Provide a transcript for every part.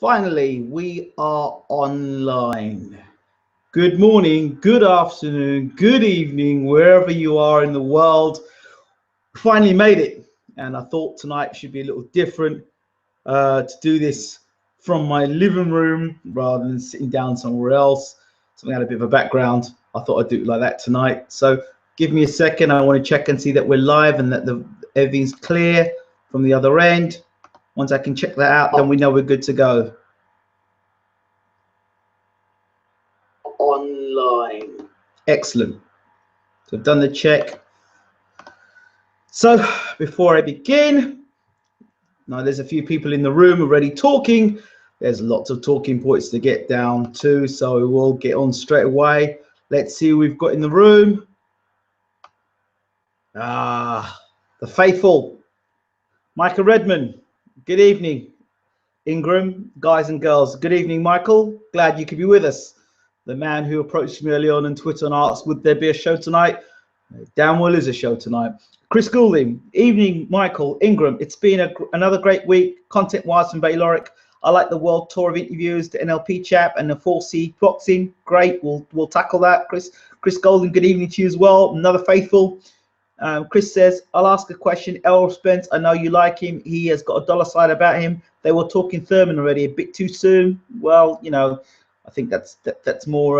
Finally, we are online. Good morning, good afternoon, good evening, wherever you are in the world. Finally made it. And I thought tonight should be a little different to do this from my living room rather than sitting down somewhere else. Something had a bit of a background. I thought I'd do it like that tonight. So give me a second. I want to check and see that we're live and that everything's clear from the other end. Once I can check that out, then we know we're good to go. Online. Excellent. So I've done the check. So before I begin, now there's a few people in the room already talking. There's lots of talking points to get down to, so we'll get on straight away. Let's see who we've got in the room. The faithful. Michael Redmond, good evening. Ingram, guys and girls, good evening, Michael. Glad you could be with us. The man who approached me early on Twitter and asked, would there be a show tonight? Damn well is a show tonight. Chris Goulding, evening, Michael. Ingram, it's been another great week, content-wise from BaylorIC. I like the world tour of interviews, the NLP chat, and the 4C boxing. Great, we'll tackle that. Chris Goulding, good evening to you as well. Another faithful. Chris says, I'll ask a question. Errol Spence, I know you like him. He has got a dollar sign about him. They were talking Thurman already, a bit too soon. Well, you know, I think that's more,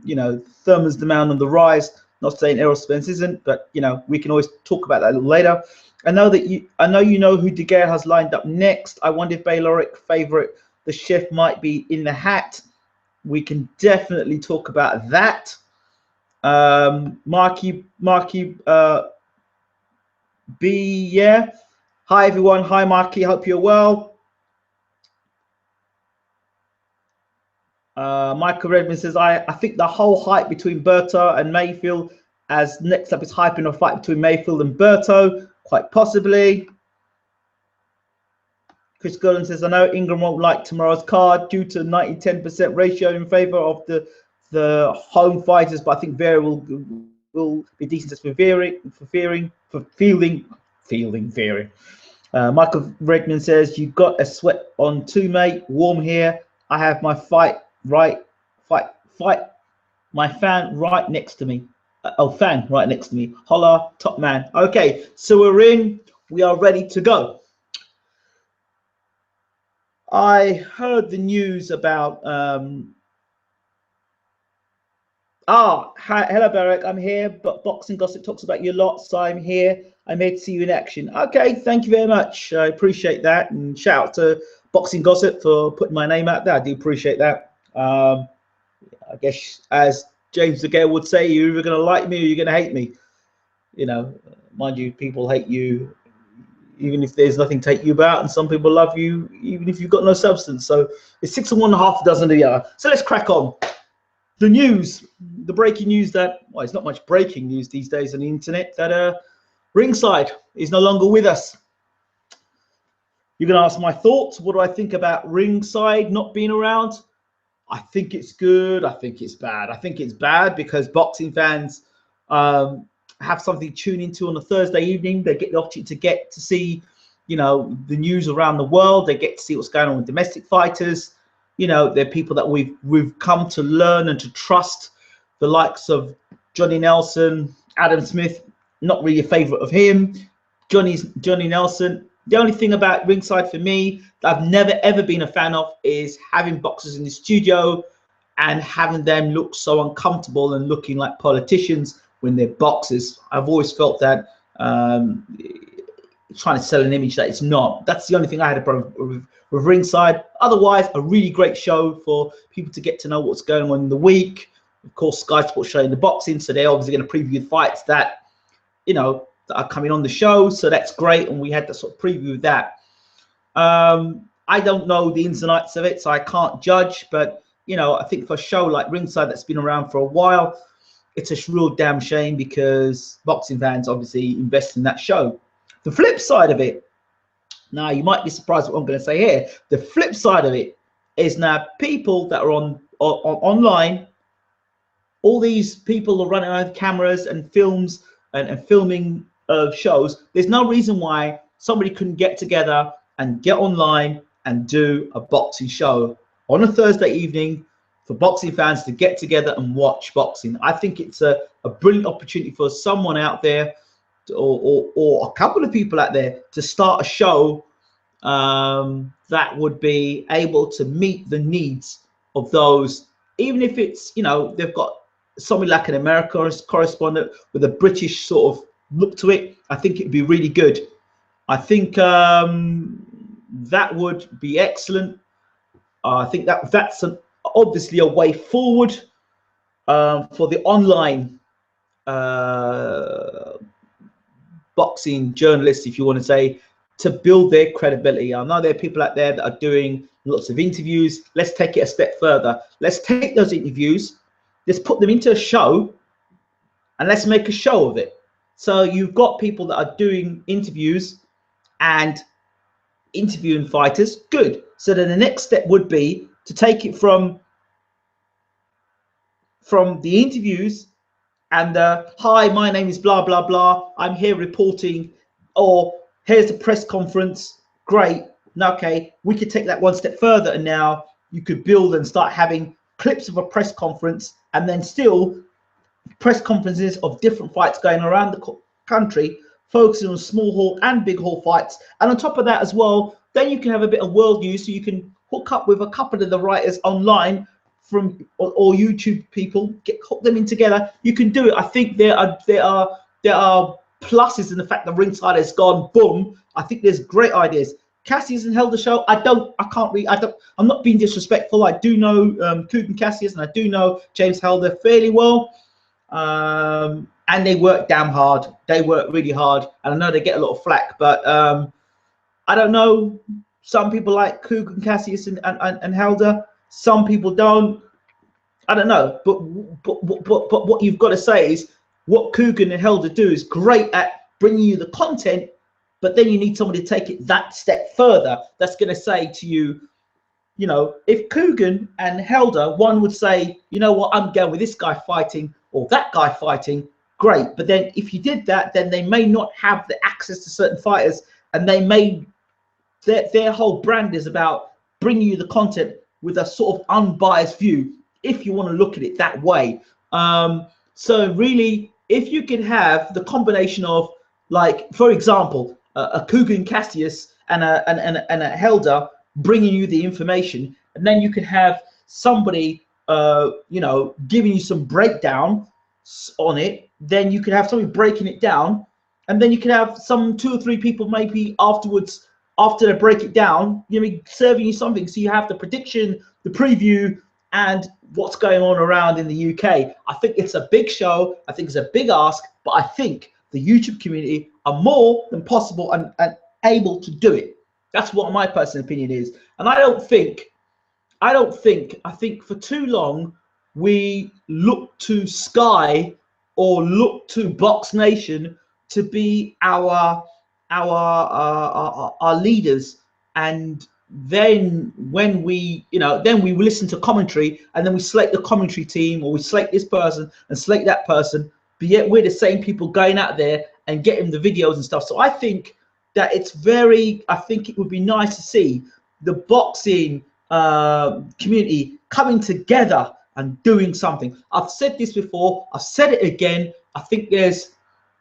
you know, Thurman's the man on the rise. Not saying Errol Spence isn't, but you know, we can always talk about that a little later. I know you know who De Gea has lined up next. I wonder if BaylorIC favorite the chef might be in the hat. We can definitely talk about that. Marky B, yeah. Hi everyone. Hi Marky. Hope you're well. Michael Redmond says, I think the whole hype between Berto and Mayfield, as next up is hyping a fight between Mayfield and Berto, quite possibly. Chris Golden says, I know Ingram won't like tomorrow's card due to 90-10% ratio in favor of the home fighters, but I think Vera will be decent for fielding Vera. Michael Redmond says, you got a sweat on too, mate. Warm here. I have my fight my fan right next to me. Fan right next to me. Holla, top man. Okay, so we're in. We are ready to go. I heard the news about hello Barrick, I'm here, but Boxing Gossip talks about you a lot, so I'm here. I'm here to see you in action. Okay, thank you very much. I appreciate that, and shout out to Boxing Gossip for putting my name out there. I do appreciate that. I guess, as James DeGale would say, you're either going to like me or you're going to hate me. You know, mind you, people hate you even if there's nothing to hate you about, and some people love you even if you've got no substance. So it's 6 of one, half a dozen of the other. So let's crack on. The news, the breaking news that, well, it's not much breaking news these days on the internet, that Ringside is no longer with us. You're going to ask my thoughts. What do I think about Ringside not being around? I think it's good. I think it's bad. I think it's bad because boxing fans have something to tune into on a Thursday evening. They get the opportunity to get to see, you know, the news around the world. They get to see what's going on with domestic fighters. You know, they're people that we've come to learn and to trust. The likes of Johnny Nelson, Adam Smith, not really a favorite of him. Johnny Nelson. The only thing about Ringside for me that I've never ever been a fan of is having boxers in the studio and having them look so uncomfortable and looking like politicians when they're boxers. I've always felt that trying to sell an image that it's not. That's the only thing I had a problem with Ringside. Otherwise, a really great show for people to get to know what's going on in the week. Of course, Sky Sports showing the boxing, so they're obviously going to preview the fights that, you know, that are coming on the show. So that's great, and we had to sort of preview that. I don't know the ins and outs of it, so I can't judge. But you know, I think for a show like Ringside that's been around for a while, it's a real damn shame because boxing fans obviously invest in that show. The flip side of it, now you might be surprised what I'm going to say here. The flip side of it is now people that are online. All these people are running around with cameras and films and filming shows. There's no reason why somebody couldn't get together and get online and do a boxing show on a Thursday evening for boxing fans to get together and watch boxing. I think it's a brilliant opportunity for someone out there or a couple of people out there to start a show that would be able to meet the needs of those, even if it's, you know, they've got somebody like an American correspondent with a British sort of look to it. I think it'd be really good. I think that would be excellent. I think that's obviously a way forward for the online boxing journalists, if you want to say, to build their credibility. I know there are people out there that are doing lots of interviews. Let's take it a step further. Let's take those interviews, let's put them into a show, and let's make a show of it. So you've got people that are doing interviews and interviewing fighters. Good. So then the next step would be to take it from the interviews and hi, my name is blah blah blah, I'm here reporting, or here's the press conference. Great. Okay, we could take that one step further, and now you could build and start having clips of a press conference, and then still press conferences of different fights going around the country, focusing on small hall and big hall fights. And on top of that as well, then you can have a bit of world news, so you can hook up with a couple of the writers online from or YouTube people, hook them in together. You can do it. I think there are pluses in the fact that Ringside has gone boom. I think there's great ideas. Cassius and Helder show. I'm not being disrespectful. I do know Kugan Cassius and I do know James Helder fairly well. And they work damn hard. They work really hard. And I know they get a lot of flack, but I don't know. Some people like Kugan Cassius and Helder. Some people don't. I don't know. But what you've got to say is what Kugan and Helder do is great at bringing you the content, but then you need somebody to take it that step further. That's going to say to you, you know, if Kugan and Helder, one would say, you know what, I'm going with this guy fighting or that guy fighting, great. But then if you did that, then they may not have the access to certain fighters, and they may, their whole brand is about bringing you the content with a sort of unbiased view, if you want to look at it that way. So really, if you can have the combination of, like, for example, a Kugan Cassius and a Helder bringing you the information, and then you could have somebody, you know, giving you some breakdown on it. Then you could have somebody breaking it down, and then you could have some 2 or 3 people maybe afterwards, after they break it down, you know, serving you something. So you have the prediction, the preview, and what's going on around in the UK. I think it's a big show. I think it's a big ask, but I think the YouTube community are more than possible and able to do it. That's what my personal opinion is. And I think for too long we look to Sky or look to Box Nation to be our leaders, and then when we, you know, then we listen to commentary, and then we select the commentary team, or we select this person and select that person, but yet we're the same people going out there and getting the videos and stuff. So I think that I think it would be nice to see the boxing community coming together and doing something. I've said this before, I've said it again. I think there's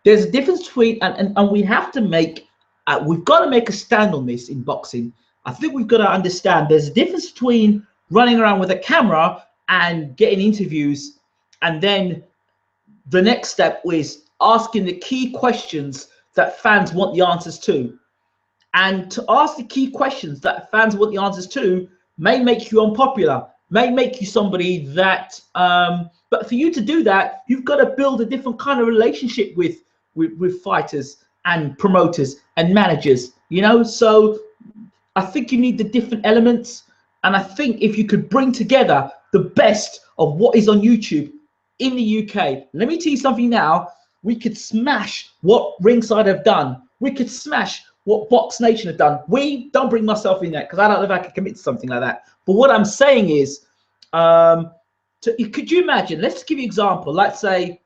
a difference between, and we have to make, we've got to make a stand on this in boxing. I think we've got to understand there's a difference between running around with a camera and getting interviews, and then the next step is asking the key questions that fans want the answers to. And to ask the key questions that fans want the answers to may make you unpopular, may make you somebody that, but for you to do that, you've got to build a different kind of relationship with fighters and promoters and managers, you know. So I think you need the different elements, and I think if you could bring together the best of what is on YouTube in the UK, let me tell you something now, we could smash what Ringside have done. We could smash what Box Nation have done. Don't bring myself in that, because I don't know if I can commit to something like that. But what I'm saying is, could you imagine, let's give you an example, let's say,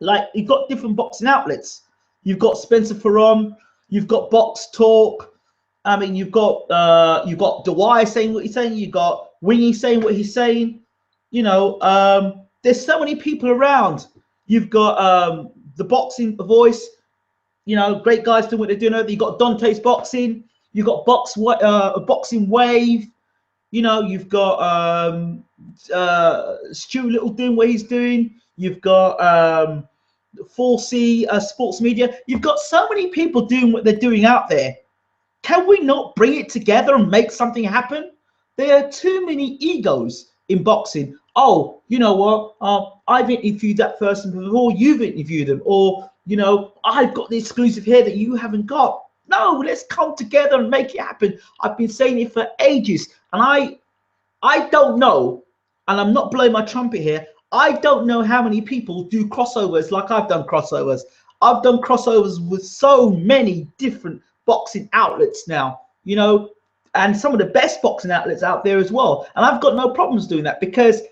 like, you've got different boxing outlets. You've got Spencer Ferron, you've got Box Talk, I mean, you've got Dwyer saying what he's saying. You've got Wingy saying what he's saying. You know, there's so many people around. You've got the boxing voice. You know, great guys doing what they're doing. You've got Dante's boxing. You've got boxing wave. You know, you've got Stu Little doing what he's doing. You've got 4C Sports Media. You've got so many people doing what they're doing out there. Can we not bring it together and make something happen? There are too many egos in boxing. Oh, you know what? I've interviewed that person before, you've interviewed them. Or, you know, I've got the exclusive here that you haven't got. No, let's come together and make it happen. I've been saying it for ages. And I don't know, and I'm not blowing my trumpet here, I don't know how many people do crossovers like I've done crossovers. I've done crossovers with so many different boxing outlets now, you know, and some of the best boxing outlets out there as well. And I've got no problems doing that because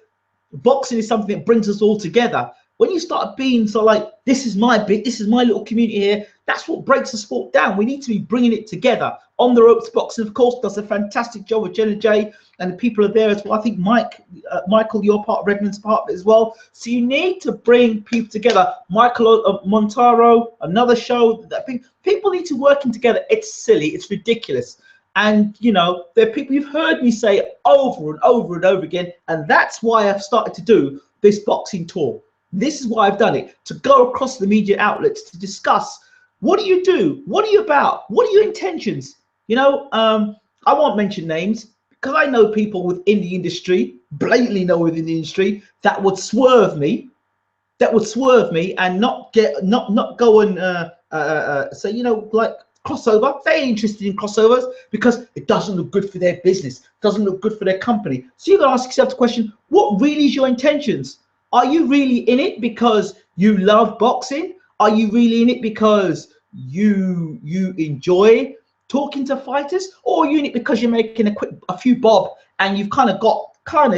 boxing is something that brings us all together. When you start being so like, this is my bit, this is my little community here, that's what breaks the sport down. We need to be bringing it together. On the Ropes Boxing, of course, does a fantastic job with Jenna J, and the people are there as well. I think Michael, you're part of Redmond's part of it as well. So you need to bring people together. Michael Montaro, another show. That people need to working together. It's silly. It's ridiculous. And, you know, there are people you've heard me say over and over and over again, and that's why I've started to do this boxing tour. This is why I've done it, to go across the media outlets to discuss what do you do? What are you about? What are your intentions? You know, I won't mention names because I know people within the industry, blatantly know within the industry, that would swerve me, and not go and say, you know, like crossover. They ain't interested in crossovers because it doesn't look good for their business, doesn't look good for their company. So you got to ask yourself the question, what really is your intentions? Are you really in it because you love boxing? Are you really in it because you enjoy talking to fighters? Or are you in it because you're making a few bob and you've kind of got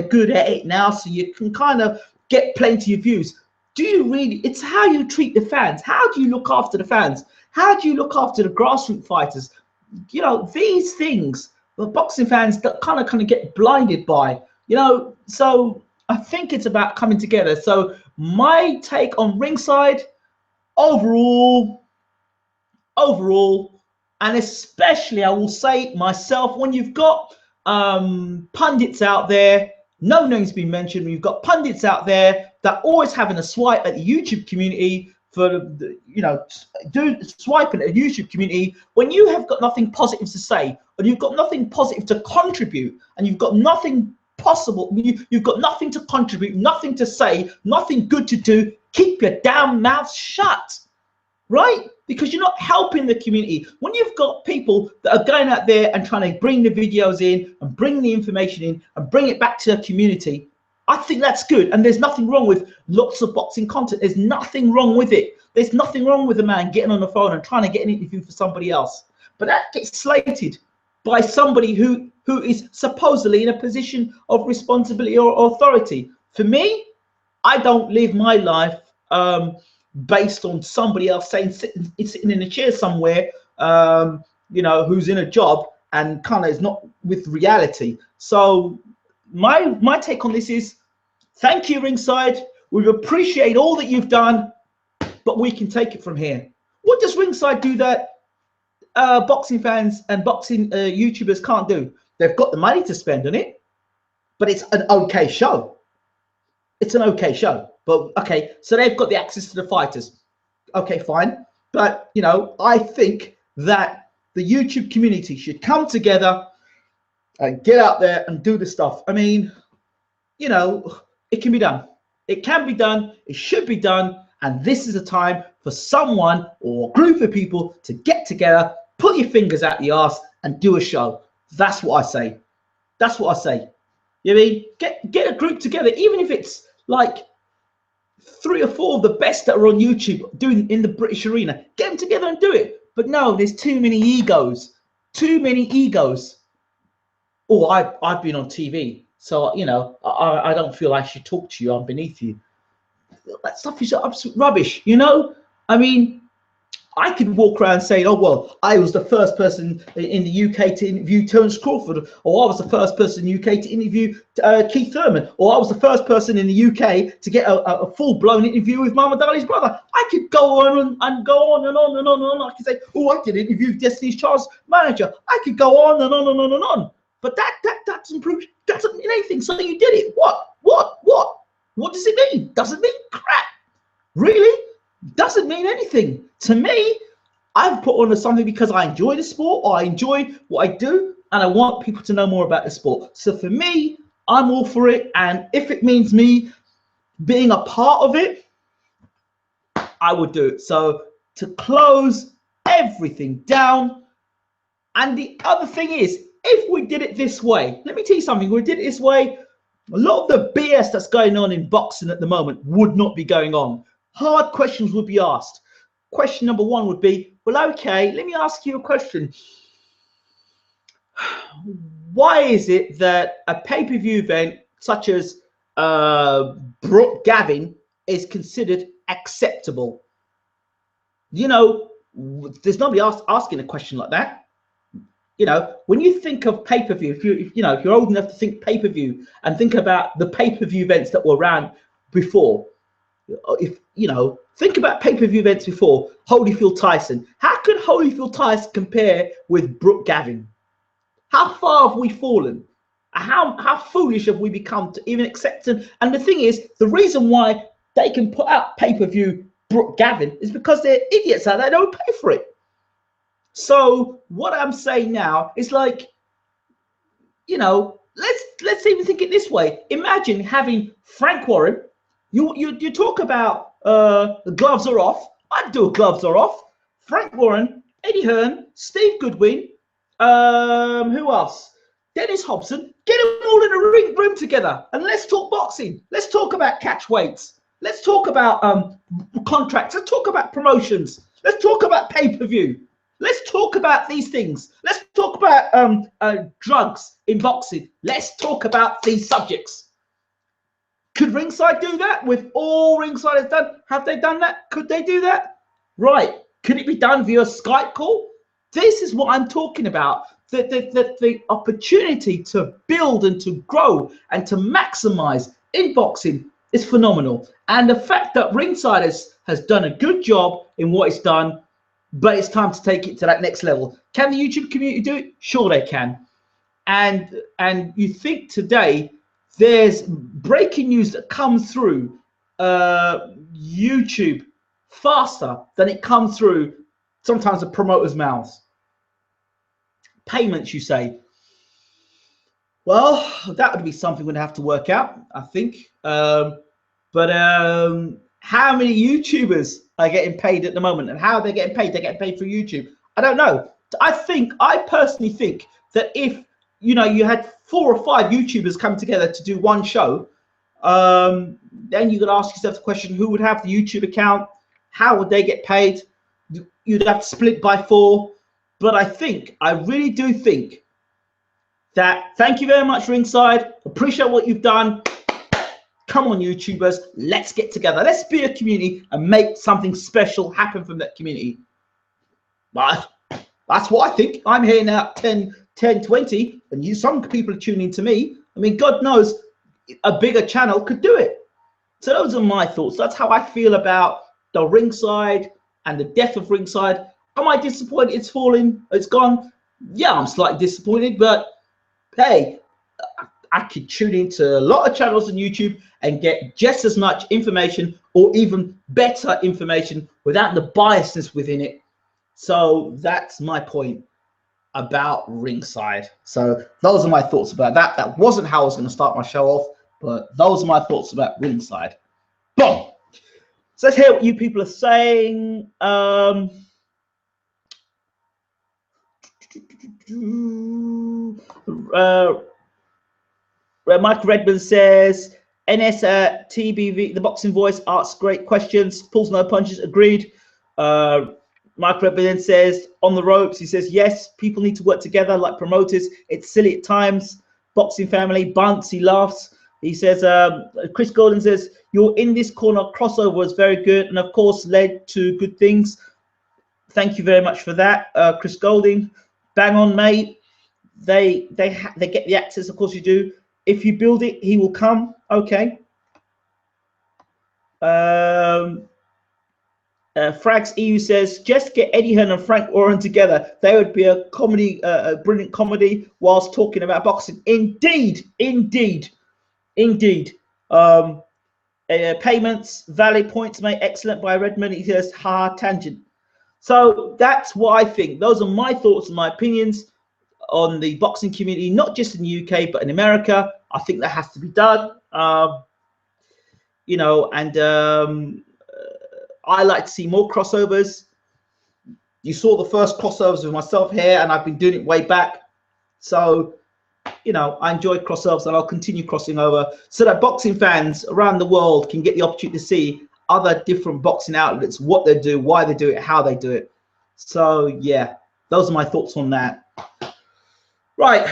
good at it now, so you can kind of get plenty of views? Do you really? It's how you treat the fans. How do you look after the fans? How do you look after the grassroots fighters? You know, these things the boxing fans that kind of get blinded by, you know. So I think it's about coming together. So my take on Ringside, overall, and especially I will say myself, when you've got pundits out there, no names being mentioned, when you've got pundits out there that always having a swipe at the YouTube community for the, you know, swiping at the YouTube community, when you have got nothing positive to say, and you've got nothing positive to contribute, and you've got nothing possible, you've got nothing to contribute, nothing to say, nothing good to do, keep your damn mouth shut, right? Because you're not helping the community. When you've got people that are going out there and trying to bring the videos in and bring the information in and bring it back to the community, I think that's good. And there's nothing wrong with lots of boxing content. There's nothing wrong with it. There's nothing wrong with a man getting on the phone and trying to get an interview for somebody else. But that gets slated by somebody who is supposedly in a position of responsibility or authority. For me, I don't live my life based on somebody else saying sitting in a chair somewhere, you know, who's in a job and kind of is not with reality. So my take on this is, thank you, Ringside. We appreciate all that you've done, but we can take it from here. What does Ringside do that boxing fans and boxing YouTubers can't do? They've got the money to spend on it, but it's an okay show. It's an okay show, but okay, so they've got the access to the fighters. Okay, fine. But, you know, I think that the YouTube community should come together and get out there and do the stuff. I mean, you know, it can be done. It can be done. It should be done. And this is a time for someone or a group of people to get together, put your fingers out the arse and do a show. That's what I say. That's what I say. You know what I mean? Get a group together, even if it's like 3 or 4 of the best that are on YouTube doing in the British arena. Get them together and do it. But no, there's too many egos. Too many egos. Oh, I've been on TV, so, you know, I don't feel I should talk to you. I'm beneath you. That stuff is absolute rubbish, you know? I mean, I could walk around saying, oh, well, I was the first person in the UK to interview Terence Crawford, or I was the first person in the UK to interview Keith Thurman, or I was the first person in the UK to get a full-blown interview with Muhammad Ali's brother. I could go on and go on and on and on and on. I could say, oh, I did an interview with Destiny's Child's manager. I could go on and on and on and on. But that doesn't prove, doesn't mean anything. So you did it. What does it mean? Doesn't mean crap. Really? Doesn't mean anything. To me, I've put on something because I enjoy the sport, or I enjoy what I do, and I want people to know more about the sport. So for me, I'm all for it. And if it means me being a part of it, I would do it. So to close everything down, and the other thing is, if we did it this way, let me tell you something, we did it this way, a lot of the BS that's going on in boxing at the moment would not be going on. Hard questions would be asked. Question number one would be, well, okay, let me ask you a question. Why is it that a pay-per-view event such as Brooke Gavin is considered acceptable? You know, there's nobody asking a question like that. You know, when you think of pay-per-view, if you're old enough to think pay-per-view and think about the pay-per-view events that were around before, think about pay-per-view events before, Holyfield Tyson. How could Holyfield Tyson compare with Brooke Gavin? How far have we fallen? How foolish have we become to even accept it? And the thing is, the reason why they can put out pay-per-view Brooke Gavin is because they're idiots and they don't pay for it. So what I'm saying now is like, let's even think it this way. Imagine having Frank Warren. You talk about the gloves are off. I'd do a gloves are off. Frank Warren, Eddie Hearn, Steve Goodwin, who else? Dennis Hobson. Get them all in a room together and let's talk boxing. Let's talk about catch weights. Let's talk about contracts. Let's talk about promotions. Let's talk about pay-per-view. Let's talk about these things. Let's talk about drugs in boxing. Let's talk about these subjects. Could Ringside do that with all Ringside has done? Have they done that? Could they do that? Right. Could it be done via Skype call? This is what I'm talking about. The opportunity to build and to grow and to maximize in boxing is phenomenal. And the fact that Ringside has done a good job in what it's done, but it's time to take it to that next level. Can the YouTube community do it? Sure they can. And you think today there's breaking news that comes through YouTube faster than it comes through sometimes the promoters' mouths. Payments, you say. Well, that would be something we'd have to work out, I think. But how many YouTubers are getting paid at the moment, and how are they getting paid? They're getting paid through YouTube. I don't know. I personally think that if you had 4 or 5 YouTubers come together to do one show, then you could ask yourself the question: who would have the YouTube account? How would they get paid? You'd have to split by 4. But I really do think that, thank you very much, Ringside. Appreciate what you've done. Come on, YouTubers, let's get together. Let's be a community and make something special happen from that community. But that's what I think. I'm here now at 10:20, and some people are tuning to me. I mean, God knows a bigger channel could do it. So those are my thoughts. That's how I feel about the Ringside and the death of Ringside. Am I disappointed it's fallen? It's gone? Yeah, I'm slightly disappointed, but hey, I could tune into a lot of channels on YouTube and get just as much information or even better information without the biasness within it. So that's my point about Ringside. So those are my thoughts about that. That wasn't how I was going to start my show off, but those are my thoughts about Ringside. Boom. So let's hear what you people are saying. Mike Redmond says, NS TBV, the boxing voice, asks great questions, pulls no punches, agreed. Mike Redmond says, on the ropes, he says, yes, people need to work together like promoters. It's silly at times. Boxing family, bunts, he laughs. He says, Chris Golden says, you're in this corner, crossover was very good and of course led to good things. Thank you very much for that, Chris Golding. Bang on, mate. They get the access, of course you do. If you build it, he will come. Okay. Frags EU says, just get Eddie Hearn and Frank Warren together. They would be a comedy, a brilliant comedy, whilst talking about boxing. Indeed, indeed, indeed. Payments, valid points, mate. Excellent by Redmond. He says, ha, tangent. So that's what I think. Those are my thoughts and my opinions on the boxing community, not just in the UK, but in America. I think that has to be done. You know, and I like to see more crossovers. You saw the first crossovers with myself here, and I've been doing it way back. So, you know, I enjoy crossovers, and I'll continue crossing over so that boxing fans around the world can get the opportunity to see other different boxing outlets, what they do, why they do it, how they do it. So, yeah, those are my thoughts on that. Right,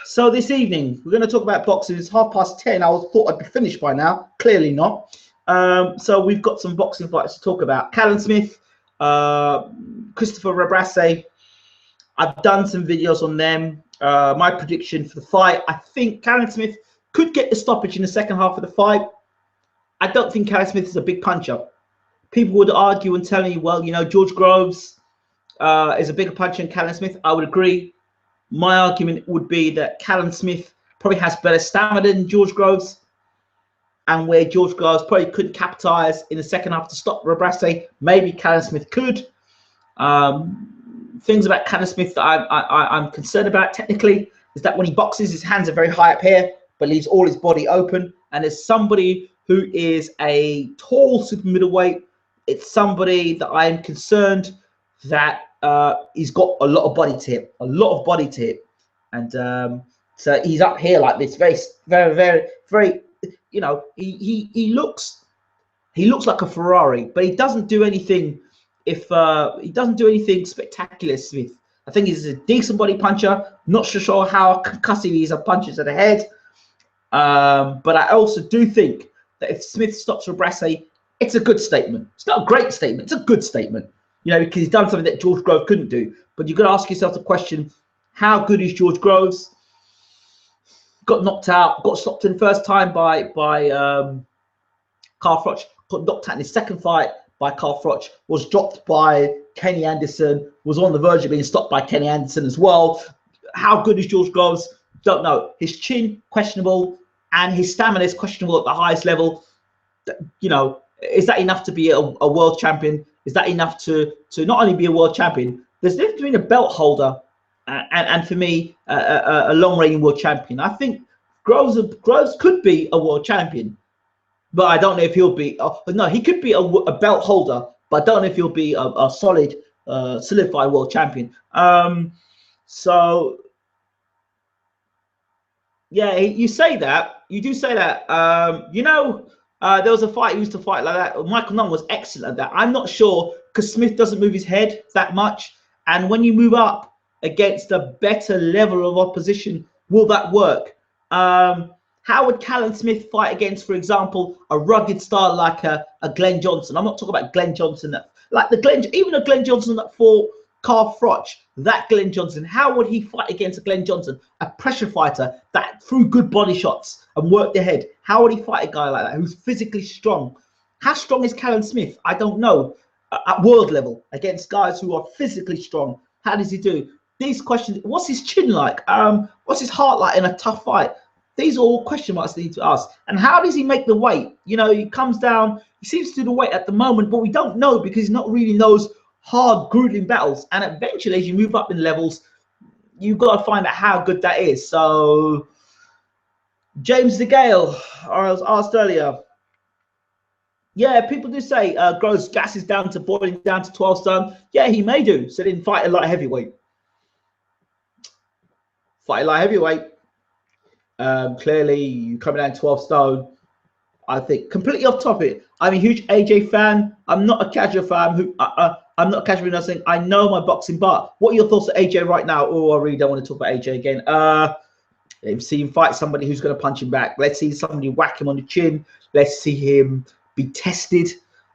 so this evening, we're going to talk about boxing. It's 10:30. I thought I'd be finished by now. Clearly not. So we've got some boxing fights to talk about. Callum Smith, Christopher Rebrasse. I've done some videos on them. My prediction for the fight, I think Callum Smith could get the stoppage in the second half of the fight. I don't think Callum Smith is a big puncher. People would argue and tell me, well, you know, George Groves is a bigger puncher than Callum Smith. I would agree. My argument would be that Callum Smith probably has better stamina than George Groves, and where George Groves probably couldn't capitalize in the second half to stop Rebrasse, maybe Callum Smith could. Things about Callum Smith that I'm concerned about technically is that when he boxes, his hands are very high up here, but leaves all his body open. And as somebody who is a tall super middleweight, it's somebody that I am concerned that he's got a lot of body to hit, and so he's up here like this, very. You know, he looks like a Ferrari, but he doesn't do anything. If he doesn't do anything spectacular, Smith. I think he's a decent body puncher. Not so sure how concussive he is of punches to the head, but I also do think that if Smith stops Rebrasse, it's a good statement. It's not a great statement. It's a good statement. You know, because he's done something that George Groves couldn't do. But you've got to ask yourself the question, how good is George Groves? Got knocked out, got stopped in the first time by Carl Froch, got knocked out in his second fight by Carl Froch, was dropped by Kenny Anderson, was on the verge of being stopped by Kenny Anderson as well. How good is George Groves? Don't know. His chin, questionable, and his stamina is questionable at the highest level. You know, is that enough to be a world champion? Is that enough to not only be a world champion? There's a difference between a belt holder and for me, a long-reigning world champion. I think Groves could be a world champion, but I don't know if he'll be. No, he could be a belt holder, but I don't know if he'll be a solid, solidified world champion. So, yeah, you say that. You do say that. You know, there was a fight he used to fight like that. Michael Nunn was excellent at that. I'm not sure because Smith doesn't move his head that much, and when you move up against a better level of opposition, will that work? How would Callum Smith fight against, for example, a rugged style like a Glenn Johnson? I'm not talking about Glenn Johnson, even a Glenn Johnson that fought Carl Froch, that Glenn Johnson. How would he fight against a Glenn Johnson, a pressure fighter that threw good body shots and worked the head? How would he fight a guy like that who's physically strong? How strong is Callum Smith? I don't know. At world level, against guys who are physically strong, how does he do? These questions, what's his chin like? What's his heart like in a tough fight? These are all question marks they need to ask. And how does he make the weight? You know, he comes down, he seems to do the weight at the moment, but we don't know because he's not really in those hard, grueling battles. And eventually, as you move up in levels, you've got to find out how good that is. So, James DeGale, I was asked earlier. Yeah, people do say Groves gases down to boiling down to 12 stone. Yeah, he may do. So then fight a light heavyweight. Fight a light heavyweight. Clearly, you coming down 12 stone. I think completely off topic. I'm a huge AJ fan. I'm not a casual fan. I'm not a casual fan. Saying I know my boxing, but what are your thoughts on AJ right now? Oh, I really don't want to talk about AJ again. Let's see him fight somebody who's going to punch him back. Let's see somebody whack him on the chin. Let's see him be tested,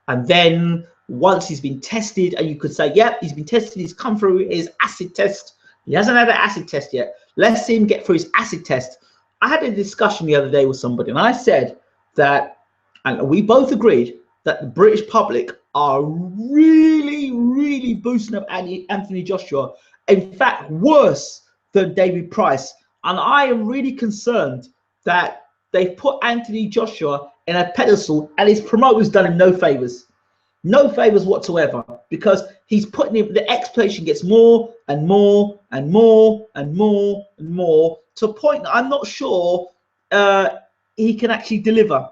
and then once he's been tested, and you could say, yep, he's been tested, he's come through his acid test. He hasn't had an acid test yet. Let's see him get through his acid test. I had a discussion the other day with somebody, and I said that, and we both agreed that the British public are really, really boosting up Anthony Joshua. In fact, worse than David Price. And I am really concerned that they've put Anthony Joshua in a pedestal, and his promoters done him no favors. No favors whatsoever, because he's putting him, the expectation gets more and more and more and more and more, to a point that I'm not sure he can actually deliver.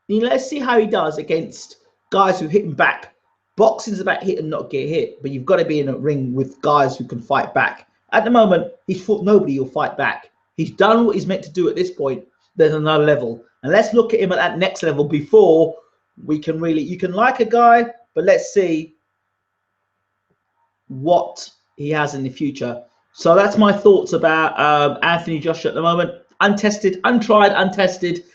Let's see how he does against guys who hit him back. Boxing's about hit and not get hit, but you've got to be in a ring with guys who can fight back. At the moment, he's fought nobody who'll fight back. He's done what he's meant to do at this point. There's another level. And let's look at him at that next level before we can really, you can like a guy, but let's see what he has in the future. So that's my thoughts about Anthony Joshua at the moment. Untested, untried, untested.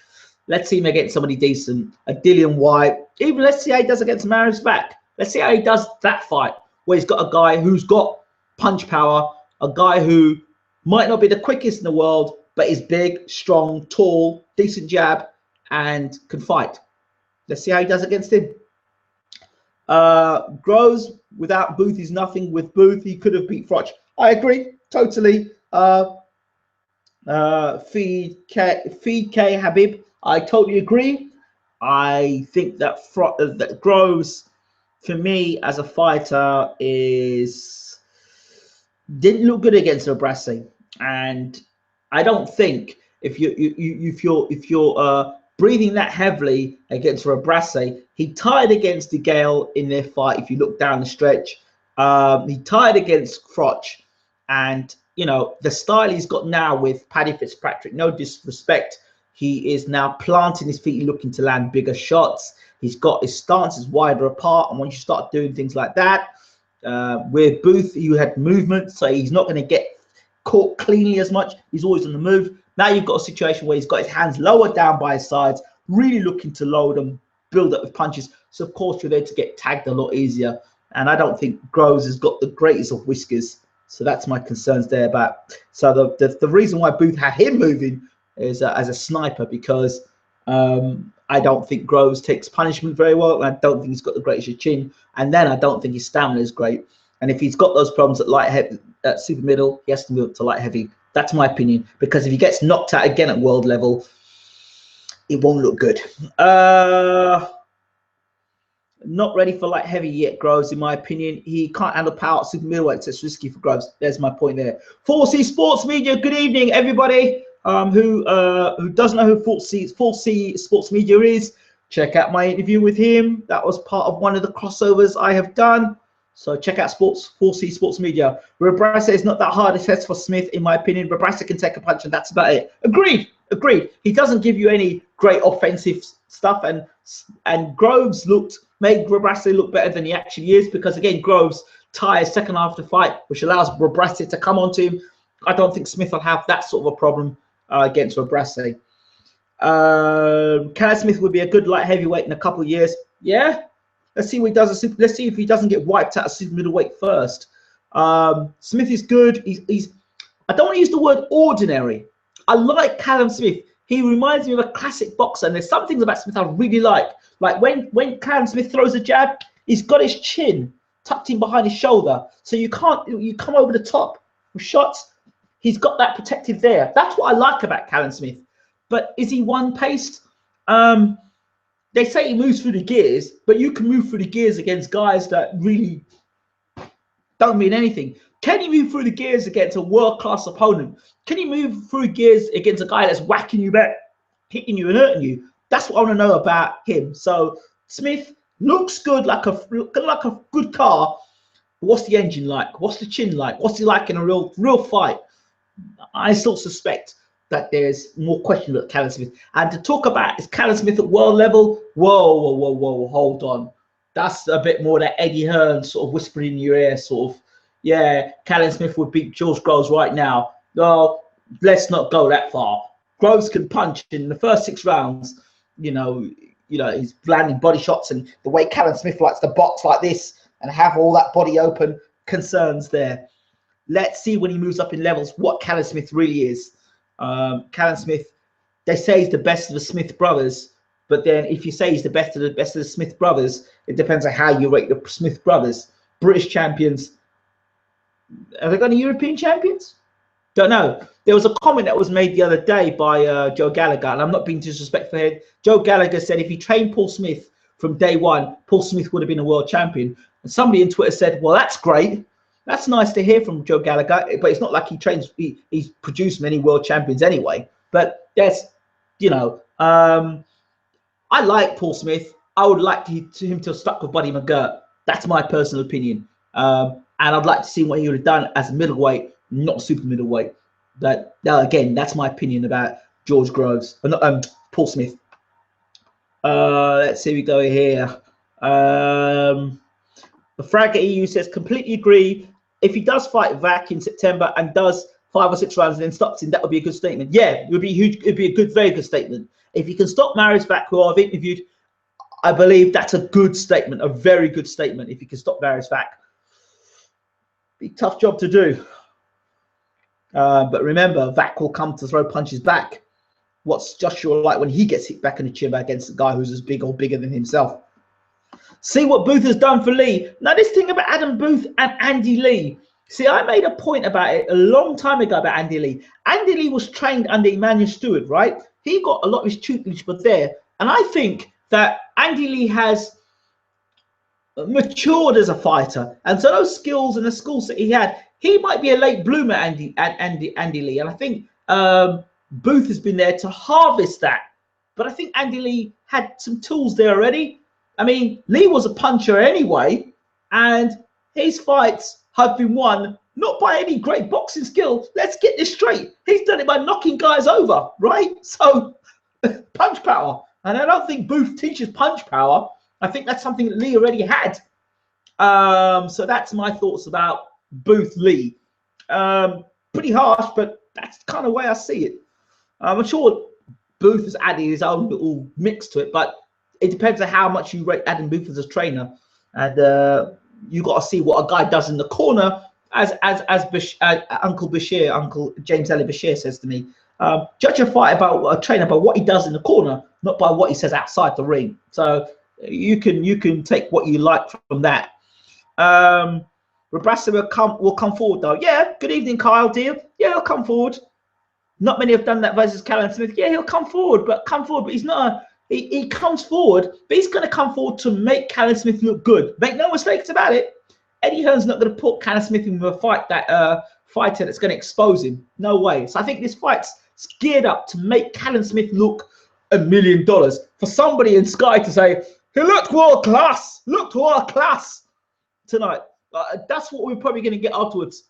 Let's see him against somebody decent. A Dillian White. Even let's see how he does against Marius back. Let's see how he does that fight, where he's got a guy who's got punch power, a guy who might not be the quickest in the world, but is big, strong, tall, decent jab, and can fight. Let's see how he does against him. Groves without Booth is nothing. With Booth, he could have beat Froch. I agree, totally. Feed K Habib, I totally agree. I think that that Groves, for me as a fighter, didn't look good against Rebrasse, and I don't think if you're breathing that heavily against Rebrasse, he tied against DeGale in their fight. If you look down the stretch, he tied against Froch, and you know the style he's got now with Paddy Fitzpatrick. No disrespect, he is now planting his feet, looking to land bigger shots. He's got his stances wider apart, and once you start doing things like that, with Booth, you had movement, so he's not going to get caught cleanly as much. He's always on the move. Now you've got a situation where he's got his hands lower down by his sides, really looking to load them, build up with punches. So of course you're there to get tagged a lot easier. And I don't think Groves has got the greatest of whiskers. So that's my concerns there. About so the reason why Booth had him moving is as a sniper, because I don't think Groves takes punishment very well. And I don't think he's got the greatest chin. And then I don't think his stamina is great. And if he's got those problems at light heavy, at super middle, he has to move up to light heavy. That's my opinion, because if he gets knocked out again at world level, it won't look good. Not ready for light heavy yet, Groves, in my opinion. He can't handle power at super middleweight, so it's risky for Groves. There's my point there. 4C Sports Media, good evening, everybody. Who doesn't know who 4C Sports Media is, check out my interview with him. That was part of one of the crossovers I have done. So check out 4C Sports Media. Rebrasse is not that hard a test for Smith, in my opinion. Rebrasse can take a punch, and that's about it. Agreed. He doesn't give you any great offensive stuff, and Groves made Rebrasse look better than he actually is, because again, Groves tires second half of the fight, which allows Rebrasse to come onto him. I don't think Smith will have that sort of a problem against Rebrasse. Callum Smith would be a good light heavyweight in a couple of years. Yeah. Let's see what he does. Let's see if he doesn't get wiped out of super middleweight first. Smith is good. I don't want to use the word ordinary. I like Callum Smith. He reminds me of a classic boxer. And there's some things about Smith I really like. Like when Callum Smith throws a jab, he's got his chin tucked in behind his shoulder, so you come over the top with shots. He's got that protective there. That's what I like about Callum Smith. But is he one-paced? They say he moves through the gears, but you can move through the gears against guys that really don't mean anything. Can he move through the gears against a world-class opponent? Can he move through gears against a guy that's whacking you back, hitting you and hurting you? That's what I want to know about him. So Smith looks good, like a good car. What's the engine like? What's the chin like? What's he like in a real fight? I still suspect that there's more questions about Callum Smith. And to talk about is Callum Smith at world level, whoa, hold on. That's a bit more that Eddie Hearn sort of whispering in your ear, sort of, yeah, Callum Smith would beat George Groves right now. No, let's not go that far. Groves can punch in the first 6 rounds. You know, you know, he's landing body shots, and the way Callum Smith likes to box like this and have all that body open, concerns there. Let's see when he moves up in levels what Callum Smith really is. Callum Smith, they say he's the best of the Smith brothers, but then if you say he's the best of the Smith brothers, it depends on how you rate the Smith brothers. British champions. Have they got any European champions? Don't know. There was a comment that was made the other day by Joe Gallagher, and I'm not being disrespectful here. Joe Gallagher said if he trained Paul Smith from day one, Paul Smith would have been a world champion. And somebody in Twitter said, well, that's great. That's nice to hear from Joe Gallagher, but it's not like he's produced many world champions anyway. But that's, you know, I like Paul Smith. I would like him to have stuck with Buddy McGirt. That's my personal opinion. And I'd like to see what he would have done as a middleweight, not super middleweight. But again, that's my opinion about George Groves, Paul Smith. Let's see, we go here. The Fragger EU says, completely agree. If he does fight Vac in September and does 5 or 6 rounds and then stops him, that would be a good statement. Yeah, it would be huge. It'd be a good, very good statement. If he can stop Marius Vac, who I've interviewed, I believe that's a good statement, a very good statement. If he can stop Marius Vac, be a tough job to do. But remember, Vac will come to throw punches back. What's Joshua like when he gets hit back in the chin against a guy who's as big or bigger than himself? See what Booth has done for Lee. Now, this thing about Adam Booth and Andy Lee. See, I made a point about it a long time ago about Andy Lee. Andy Lee was trained under Emmanuel Stewart, right? He got a lot of his tutelage but there. And I think that Andy Lee has matured as a fighter. And so those skills and the skills that he had, he might be a late bloomer, Andy Lee. And I think Booth has been there to harvest that. But I think Andy Lee had some tools there already. I mean, Lee was a puncher anyway, and his fights have been won not by any great boxing skill. Let's get this straight. He's done it by knocking guys over, right? So, punch power. And I don't think Booth teaches punch power. I think that's something that Lee already had. So that's my thoughts about Booth Lee. Pretty harsh, but that's kind of the way I see it. I'm sure Booth has added his own little mix to it, but it depends on how much you rate Adam Booth as a trainer, and you got to see what a guy does in the corner. As Uncle James Elliott Bashir says to me, judge a fight about a trainer by what he does in the corner, not by what he says outside the ring. So you can take what you like from that. Rebrasse will come forward though. Yeah, good evening, Kyle Deal. Yeah, he'll come forward. Not many have done that versus Callum Smith. Yeah, he'll come forward, but he's not. He comes forward, but he's going to come forward to make Callum Smith look good. Make no mistakes about it. Eddie Hearn's not going to put Callum Smith in a fight fighter that's going to expose him. No way. So I think this fight's geared up to make Callum Smith look $1 million. For somebody in Sky to say, he looked world class, tonight. That's what we're probably going to get afterwards.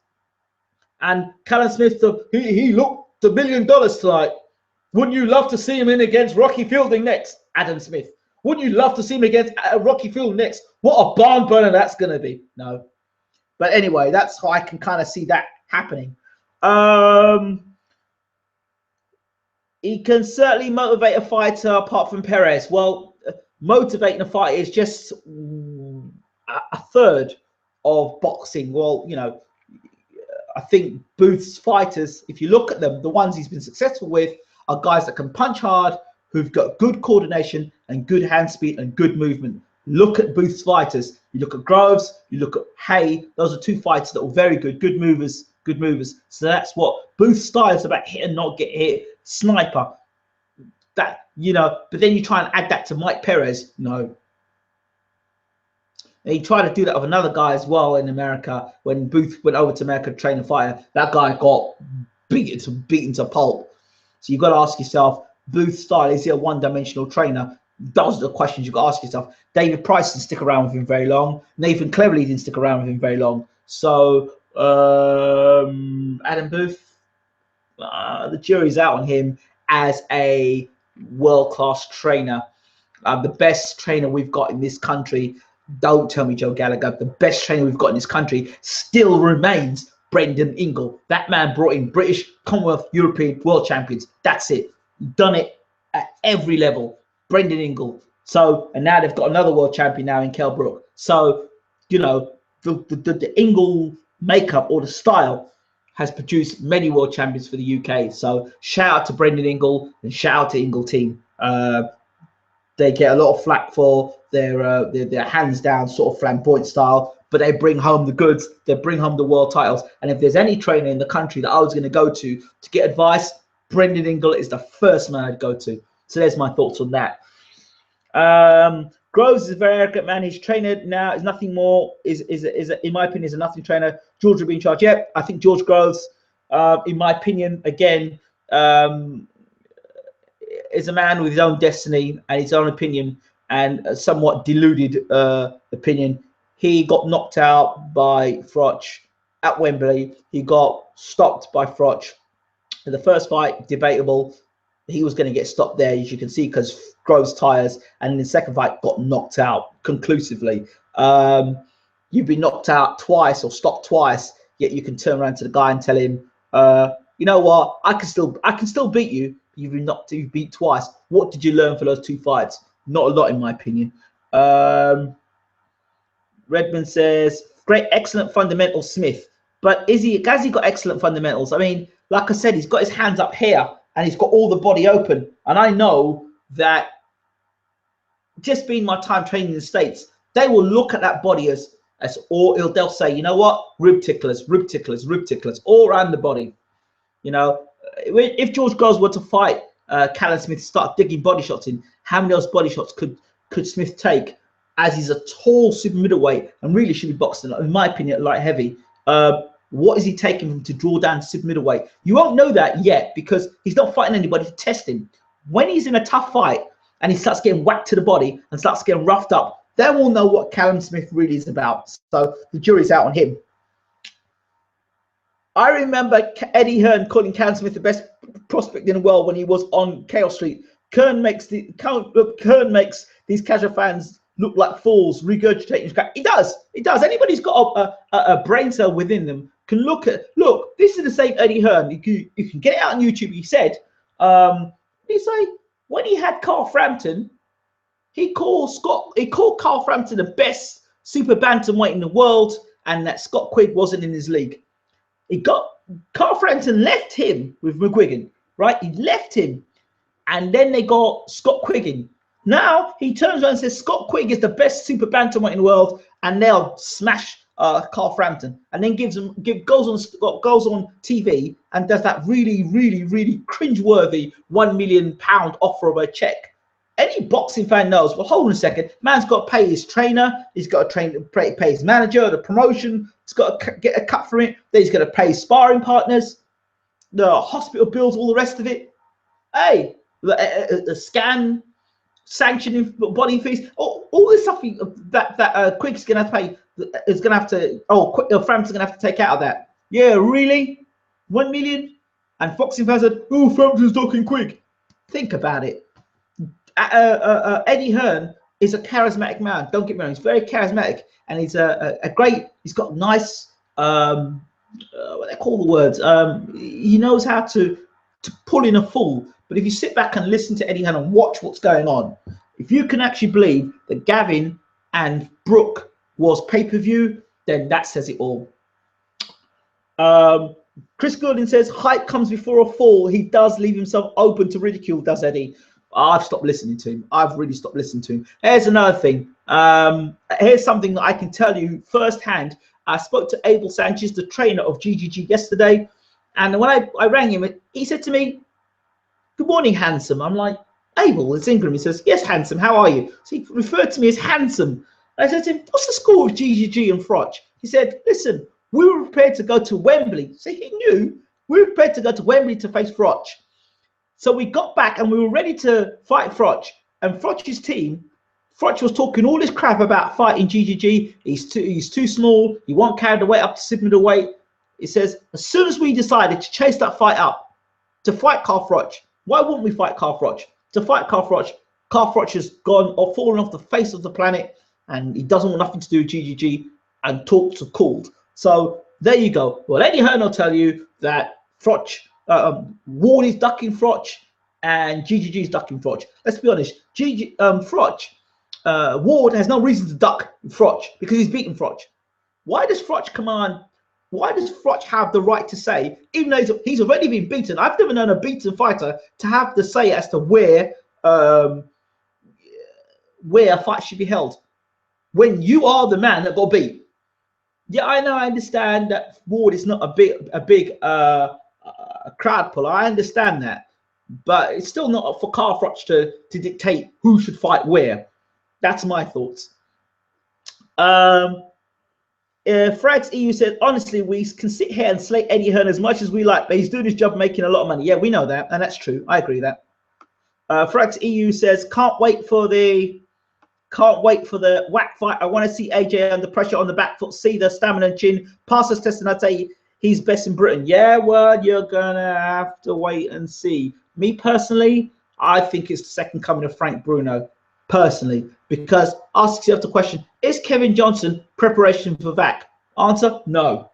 And Callum Smith, he looked $1 million tonight. Wouldn't you love to see him in against Rocky Fielding next, Adam Smith? Wouldn't you love to see him against Rocky Fielding next? What a barn burner that's going to be. No. But anyway, that's how I can kind of see that happening. He can certainly motivate a fighter apart from Perez. Well, motivating a fighter is just a third of boxing. Well, you know, I think Booth's fighters, if you look at them, the ones he's been successful with, are guys that can punch hard, who've got good coordination and good hand speed and good movement. Look at Booth's fighters. You look at Groves, you look at Hay. Those are 2 fighters that were very good, good movers. So that's what Booth's style is about: hit and not get hit, sniper. That, you know, but then you try and add that to Mike Perez. No. And he tried to do that with another guy as well in America. When Booth went over to America to train a fighter, that guy got beaten to pulp. So you've got to ask yourself, Booth's style, is he a one-dimensional trainer? Those are the questions you've got to ask yourself. David Price didn't stick around with him very long. Nathan Cleverly didn't stick around with him very long. So Adam Booth, the jury's out on him as a world-class trainer. The best trainer we've got in this country, don't tell me Joe Gallagher, the best trainer we've got in this country still remains Brendan Ingle. That man brought in British, Commonwealth, European, world champions. That's it. Done it at every level. Brendan Ingle. So, and now they've got another world champion now in Kell Brook. So, you know, the Ingle makeup or the style has produced many world champions for the UK. So shout out to Brendan Ingle and shout out to Ingle team. They get a lot of flack for their hands down sort of flamboyant style, but they bring home the goods. They bring home the world titles. And if there's any trainer in the country that I was going to go to get advice, Brendan Ingle is the first man I'd go to. So there's my thoughts on that. Groves is a very arrogant man. His trainer now is nothing more. Is in my opinion is a nothing trainer. George will be in charge. Yep, I think George Groves, in my opinion, again, is a man with his own destiny and his own opinion and a somewhat deluded opinion. He got knocked out by Froch at Wembley. He got stopped by Froch. In the first fight, debatable. He was going to get stopped there, as you can see, because Groves tires. And in the second fight, got knocked out conclusively. You've been knocked out twice or stopped twice, yet you can turn around to the guy and tell him, you know what, I can still beat you. You've been knocked, you've beat twice. What did you learn for those two fights? Not a lot, in my opinion. Redmond says, great, excellent fundamentals, Smith. But has he got excellent fundamentals? I mean, like I said, he's got his hands up here and he's got all the body open. And I know that just being my time training in the States, they will look at that body as all, they'll say, you know what, rib ticklers, rib ticklers, rib ticklers, all around the body. You know, if George Groves were to fight Callum Smith, start digging body shots in, how many of those body shots could Smith take? As he's a tall super middleweight and really should be boxing, in my opinion, at light heavy. What is he taking him to draw down to super middleweight? You won't know that yet because he's not fighting anybody to test him. When he's in a tough fight and he starts getting whacked to the body and starts getting roughed up, then we'll know what Callum Smith really is about. So the jury's out on him. I remember Eddie Hearn calling Callum Smith the best prospect in the world when he was on Chaos Street. Kern makes these casual fans look like fools, regurgitating his crap. He does. Anybody who's got a brain cell within them can look. This is the same Eddie Hearn. You can get it out on YouTube. He said, when he had Carl Frampton, he called Carl Frampton the best super bantamweight in the world, and that Scott Quigg wasn't in his league. Carl Frampton left him with McGuigan, right? He left him, and then they got Scott Quigg in. Now he turns around and says Scott Quigg is the best super bantamweight in the world, and they'll smash Carl Frampton, and then goes on TV and does that really cringeworthy £1 million offer of a check. Any boxing fan knows, well, hold on a second, man's got to pay his trainer, he's got to pay his manager, the promotion, he's got to get a cut from it, then he's got to pay his sparring partners, the hospital bills, all the rest of it. Hey, the scan, sanctioning, body fees, all this stuff that Quigg's gonna have to pay, is gonna have to, Frampton's gonna have to take out of that. Yeah, really? 1 million? And boxing fans said, oh, Frampton's talking Quigg. Think about it. Eddie Hearn is a charismatic man. Don't get me wrong, he's very charismatic, and he's he's got nice, what they call the words, he knows how to pull in a fool. But if you sit back and listen to Eddie Hearn and watch what's going on, if you can actually believe that Gavin and Brooke was pay-per-view, then that says it all. Chris Goulding says, hype comes before a fall. He does leave himself open to ridicule, does Eddie? I've stopped listening to him. I've really stopped listening to him. Here's another thing. Here's something that I can tell you firsthand. I spoke to Abel Sanchez, the trainer of GGG, yesterday. And when I rang him, he said to me, good morning, handsome. I'm like, Abel, it's Ingram. He says, yes, handsome, how are you? So he referred to me as handsome. I said to him, what's the score with GGG and Froch? He said, listen, we were prepared to go to Wembley. So he knew we were prepared to go to Wembley to face Froch. So we got back and we were ready to fight Froch. And Froch's team, Froch was talking all this crap about fighting GGG. He's too small. He won't carry the weight up to super middleweight. He says, as soon as we decided to chase that fight up, to fight Carl Froch, why wouldn't we fight Carl Froch? To fight Carl Froch has gone or fallen off the face of the planet, and he doesn't want nothing to do with GGG, and talks are called. So there you go. Well, Eddie Hearn will tell you that Froch, Ward is ducking Froch, and GGG is ducking Froch. Let's be honest, Froch Ward has no reason to duck Froch because he's beaten Froch. Why does Froch command? Why does Froch have the right to say, even though he's already been beaten? I've never known a beaten fighter to have the say as to where a fight should be held. When you are the man that got beat. Yeah, I know. I understand that Ward is not a big crowd puller. I understand that, but it's still not for Carl Froch to dictate who should fight where. That's my thoughts. Frags EU said, honestly, we can sit here and slate Eddie Hearn as much as we like, but he's doing his job making a lot of money. Yeah, we know that, and that's true. I agree with that. Frags EU says, can't wait for the whack fight. I want to see AJ under pressure on the back foot, see the stamina and chin. Passes test, and I'd say he's best in Britain. Yeah, well, you're gonna have to wait and see. Me personally, I think it's the second coming of Frank Bruno. Personally, because ask yourself the question: is Kevin Johnson preparation for VAC? Answer: no.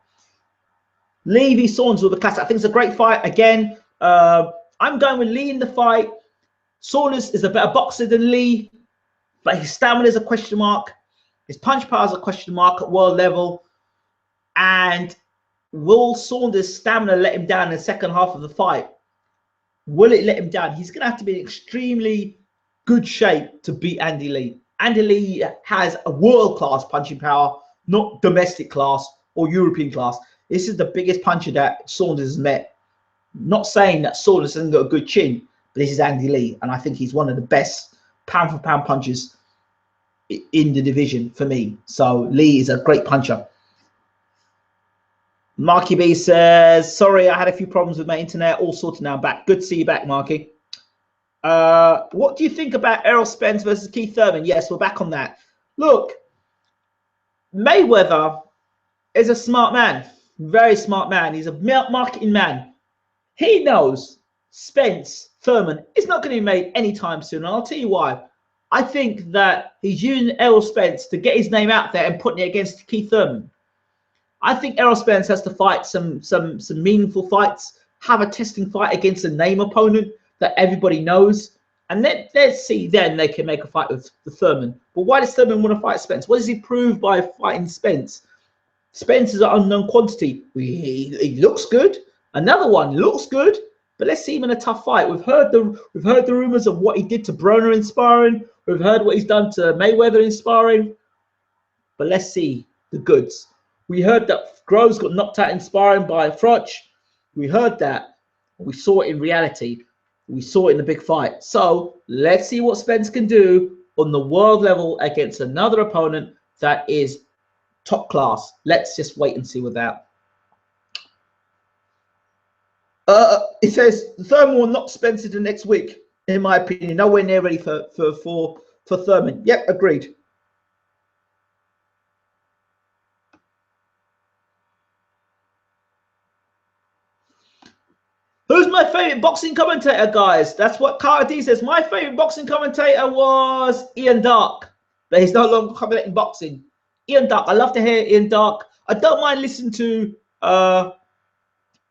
Lee v Saunders with the classic. I think it's a great fight. Again, I'm going with Lee in the fight. Saunders is a better boxer than Lee, but his stamina is a question mark. His punch power is a question mark at world level. And will Saunders' stamina let him down in the second half of the fight? Will it let him down? He's going to have to be in extremely good shape to beat Andy Lee. Andy Lee has a world-class punching power, not domestic class or European class. This is the biggest puncher that Saunders has met. Not saying that Saunders hasn't got a good chin, but this is Andy Lee, and I think he's one of the best pound-for-pound punchers in the division for me. So Lee is a great puncher. Marky B says, sorry, I had a few problems with my internet. All sorted now. I'm back. Good to see you back, Marky. What do you think about Errol Spence versus Keith Thurman? Yes, we're back on that. Look, Mayweather is a smart man, very smart man. He's a marketing man. He knows Spence Thurman is not going to be made anytime soon, and I'll tell you why. I think that he's using Errol Spence to get his name out there and putting it against Keith Thurman. I think Errol Spence has to fight some meaningful fights, have a testing fight against a name opponent that everybody knows, and let's see, then they can make a fight with the Thurman. But why does Thurman want to fight Spence? What does he prove by fighting Spence? Spence is an unknown quantity. He looks good. Another one looks good, but let's see him in a tough fight. We've heard the rumors of what he did to Broner in sparring. We've heard what he's done to Mayweather in sparring. But let's see the goods. We heard that Groves got knocked out in sparring by Froch. We heard that. We saw it in reality. We saw it in the big fight. So let's see what Spence can do on the world level against another opponent that is top class. Let's just wait and see with that. It says Thurman will knock Spencer the next week, in my opinion. Nowhere near ready for Thurman. Yep, agreed. Who's my favorite boxing commentator, guys? That's what Carter D says. My favorite boxing commentator was Ian Darke, but he's no longer commentating boxing. Ian Darke. I love to hear Ian Darke. I don't mind listening to Glenn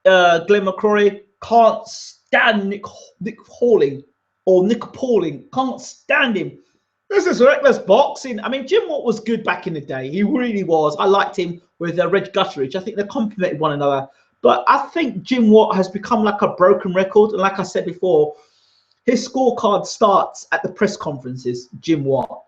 McCrory. Can't stand Nick Pauling. Can't stand him. This is reckless boxing. I mean, Jim Watt was good back in the day. He really was. I liked him with Reg Gutteridge. I think they complemented one another. But I think Jim Watt has become like a broken record. And like I said before, his scorecard starts at the press conferences, Jim Watt.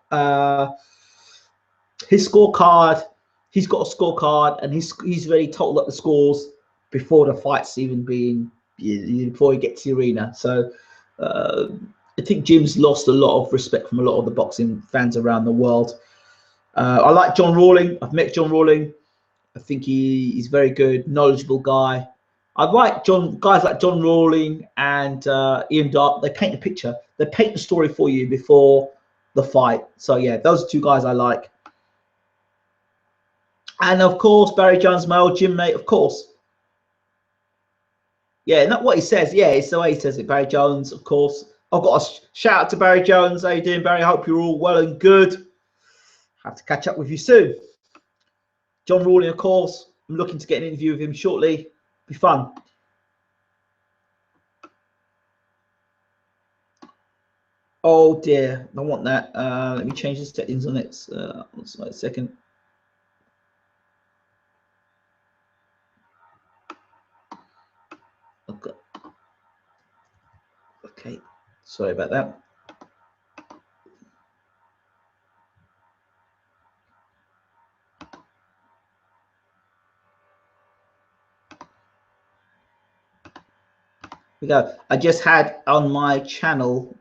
His scorecard, he's got a scorecard, and he's already totaled up the scores before the fight's even being, before he gets to the arena. So I think Jim's lost a lot of respect from a lot of the boxing fans around the world. I like John Rawling. I've met John Rawling. I think he's very good, knowledgeable guy. I like guys like John Rawling and Ian Darke. They paint the picture. They paint the story for you before the fight. So yeah, those are two guys I like. And of course, Barry Jones, my old gym mate, of course. Yeah, not what he says. Yeah, it's the way he says it. Barry Jones, of course. I've got a shout out to Barry Jones. How you doing, Barry? I hope you're all well and good. Have to catch up with you soon. John Rawling, of course. I'm looking to get an interview with him shortly. Be fun. Oh dear, I want that. Let me change the settings on it. Wait a second. Okay. Okay, sorry about that. We go. I just had on my channel,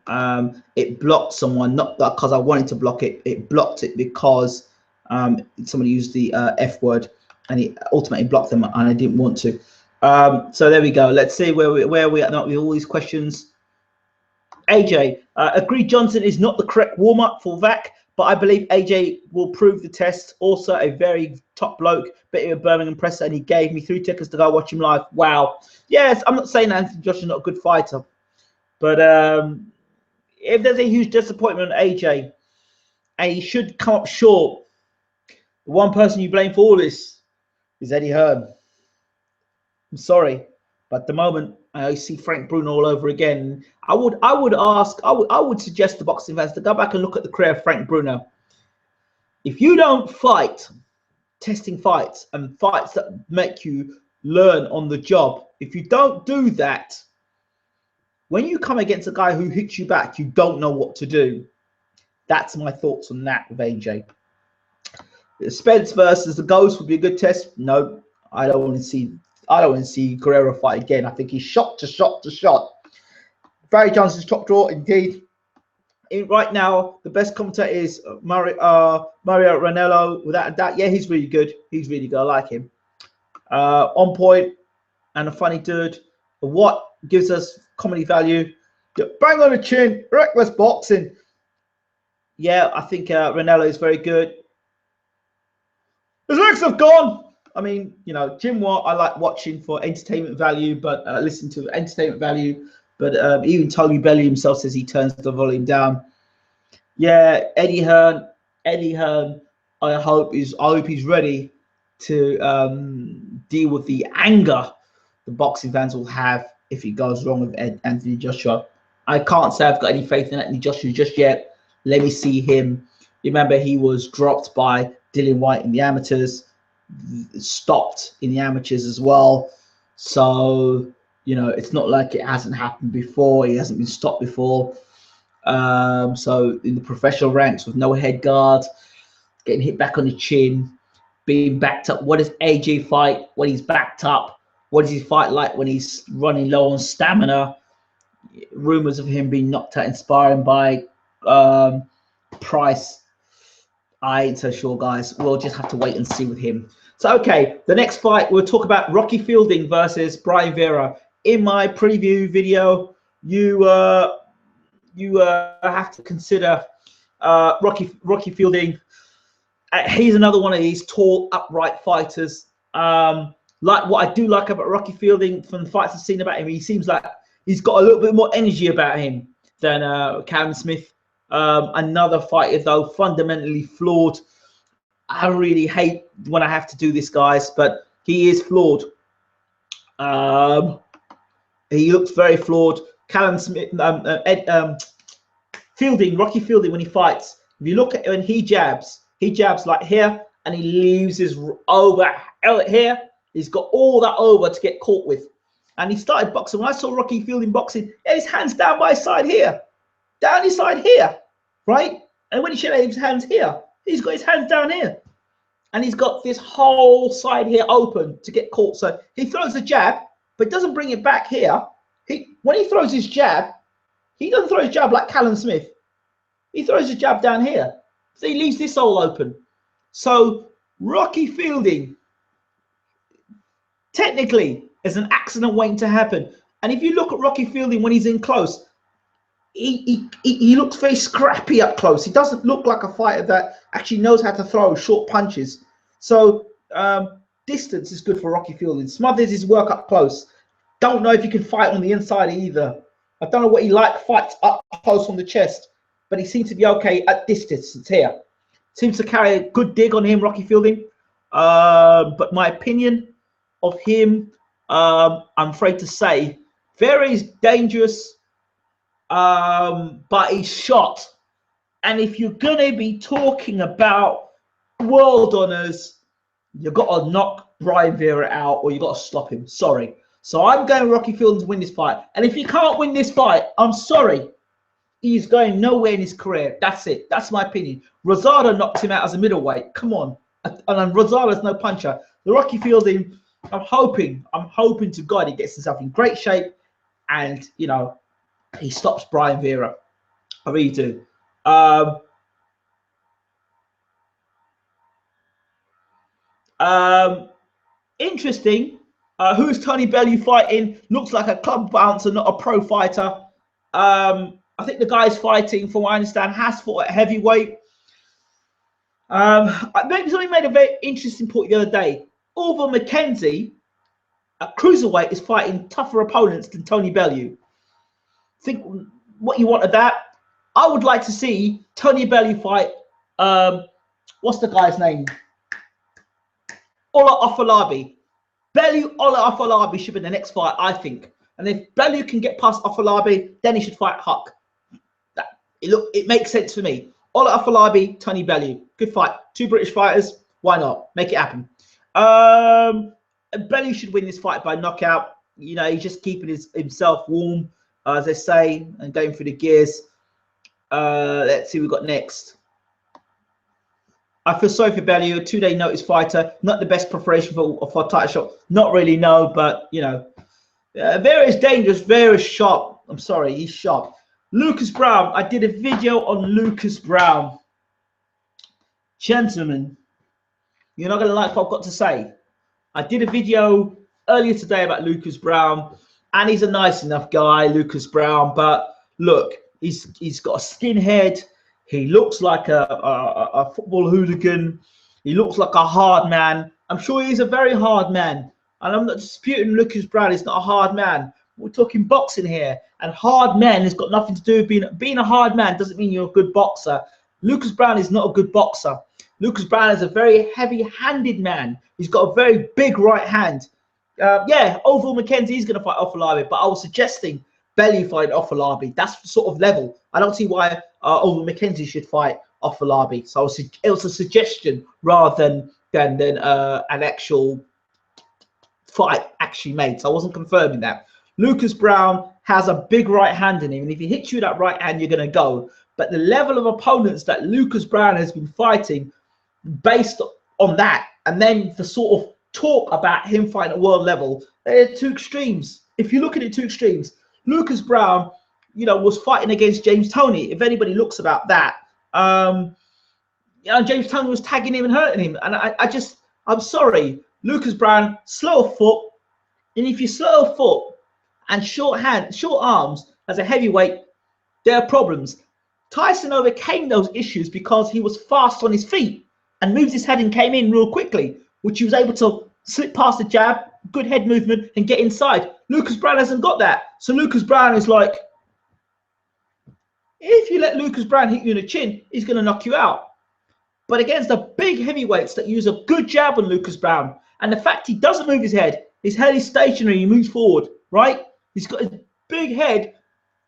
it blocked someone, not because I wanted to block it. It blocked it because somebody used the F word, and it ultimately blocked them, and I didn't want to. So there we go. Let's see where we are not with all these questions. AJ, agree Johnson is not the correct warm-up for VAC, but I believe AJ will prove the test. Also a very top bloke, bit of a Birmingham presser, and he gave me 3 tickets to go watch him live. Wow. Yes, I'm not saying Anthony Josh is not a good fighter, but if there's a huge disappointment on AJ, and he should come up short, the one person you blame for all this is Eddie Hearn. I'm sorry, but at the moment I see Frank Bruno all over again. I would suggest the boxing fans to go back and look at the career of Frank Bruno. If you don't fight testing fights and fights that make you learn on the job, if you don't do that, when you come against a guy who hits you back, you don't know what to do. That's my thoughts on that with AJ. Spence versus the Ghost would be a good test. No, I don't want to see Guerrero fight again. I think he's shot to shot to shot. Barry Johnson's top draw indeed. Right now, the best commentator is Mario Ranello. Without a doubt, yeah, he's really good. He's really good. I like him. On point and a funny dude. What gives us comedy value? Bang on the chin, reckless boxing. Yeah, I think Ranello is very good. His legs have gone. I mean, you know, Jim Watt, I like watching for entertainment value, but listen to entertainment value. But even Tony Bellew himself says he turns the volume down. Yeah, Eddie Hearn. I hope he's ready to deal with the anger the boxing fans will have if he goes wrong with Anthony Joshua. I can't say I've got any faith in Anthony Joshua just yet. Let me see him. Remember, he was dropped by Dillian Whyte in the amateurs, stopped in the amateurs as well. So, you know, it's not like it hasn't happened before. He hasn't been stopped before. So in the professional ranks with no head guard, getting hit back on the chin, being backed up. What does AJ fight when he's backed up? What does he fight like when he's running low on stamina? Rumors of him being knocked out in sparring by Price. I ain't so sure, guys. We'll just have to wait and see with him. So, okay, the next fight, we'll talk about Rocky Fielding versus Brian Vera. In my preview video, you have to consider Rocky Fielding. He's another one of these tall, upright fighters. Like what I do like about Rocky Fielding from the fights I've seen about him, he seems like he's got a little bit more energy about him than Callum Smith. Another fighter, though, fundamentally flawed. I really hate when I have to do this, guys, but he is flawed. He looks very flawed. Callum Smith, Fielding, Rocky Fielding, when he fights, if you look at when he jabs like here, and he leaves his over here. He's got all that over to get caught with. And he started boxing. When I saw Rocky Fielding boxing, he had his hands down by his side here. Down his side here, right? And when he should have his hands here, he's got his hands down here. And he's got this whole side here open to get caught. So he throws a jab, but doesn't bring it back here. When he throws his jab, he doesn't throw his jab like Callum Smith. He throws his jab down here. So he leaves this hole open. So Rocky Fielding, technically, is an accident waiting to happen. And if you look at Rocky Fielding when he's in close, he looks very scrappy up close. He doesn't look like a fighter that actually knows how to throw short punches. So distance is good for Rocky Fielding. Smothers his work up close. Don't know if he can fight on the inside either. I don't know what he like fights up close on the chest, but he seems to be okay at this distance here. Seems to carry a good dig on him, Rocky Fielding. But my opinion of him, I'm afraid to say, very dangerous. but he's shot. And if you're gonna be talking about world honors, you've got to knock Brian Vera out, or you got to stop him. Sorry. So I'm going Rocky Fielding to win this fight. And if he can't win this fight, I'm sorry. He's going nowhere in his career. That's it. That's my opinion. Rosado knocked him out as a middleweight. Come on. And Rosado's no puncher. The Rocky Fielding, I'm hoping to God he gets himself in great shape, and you know, he stops Brian Vera. I really do. Interesting. Who's Tony Bellew fighting? Looks like a club bouncer, not a pro fighter. I think the guy's fighting, from what I understand, has fought at heavyweight. Somebody made a very interesting point the other day. Orville McKenzie, at cruiserweight, is fighting tougher opponents than Tony Bellew. Think what you want of that. I would like to see Tony Bellew fight. What's the guy's name? Ola Afolabi. Bellew, Ola Afolabi should be the next fight, I think. And if Bellew can get past Afolabi, then he should fight Huck. It makes sense for me. Ola Afolabi, Tony Bellew. Good fight. Two British fighters. Why not? Make it happen. Bellew should win this fight by knockout. You know, he's just keeping himself warm, as they say, and going through the gears. Let's see what we've got next. I feel sorry for Bellew, a 2-day notice fighter. Not the best preparation for a title shot. Not really, no, but, you know. Vera is dangerous. Vera's sharp. I'm sorry, he's sharp. Lucas Brown. I did a video on Lucas Brown. Gentlemen, you're not going to like what I've got to say. I did a video earlier today about Lucas Brown, and he's a nice enough guy, Lucas Brown. But look, he's got a skinhead. He looks like a football hooligan. He looks like a hard man. I'm sure he's a very hard man. And I'm not disputing Lucas Brown. He's not a hard man. We're talking boxing here. And hard men has got nothing to do with being a hard man. Doesn't mean you're a good boxer. Lucas Brown is not a good boxer. Lucas Brown is a very heavy-handed man. He's got a very big right hand. Yeah, Orville McKenzie is going to fight Afolabi, but I was suggesting Bellew fight Afolabi. That's the sort of level. I don't see why Orville McKenzie should fight Afolabi. So it was a suggestion rather than an actual fight actually made. So I wasn't confirming that. Lucas Brown has a big right hand in him, and if he hits you that right hand, you're going to go. But the level of opponents that Lucas Brown has been fighting, based on that, and then the sort of talk about him fighting at world level, they're two extremes. If you look at it, two extremes. Lucas Brown, you know, was fighting against James Toney. If anybody looks about that, you know, James Toney was tagging him and hurting him. And I'm sorry, Lucas Brown, slow of foot. And if you're slow of foot and short arms as a heavyweight, there are problems. Tyson overcame those issues because he was fast on his feet and moved his head and came in real quickly, which he was able to slip past the jab, good head movement, and get inside. Lucas Brown hasn't got that. So Lucas Brown is like, if you let Lucas Brown hit you in the chin, he's going to knock you out. But against the big heavyweights that use a good jab on Lucas Brown, and the fact he doesn't move his head is stationary, he moves forward, right? He's got a big head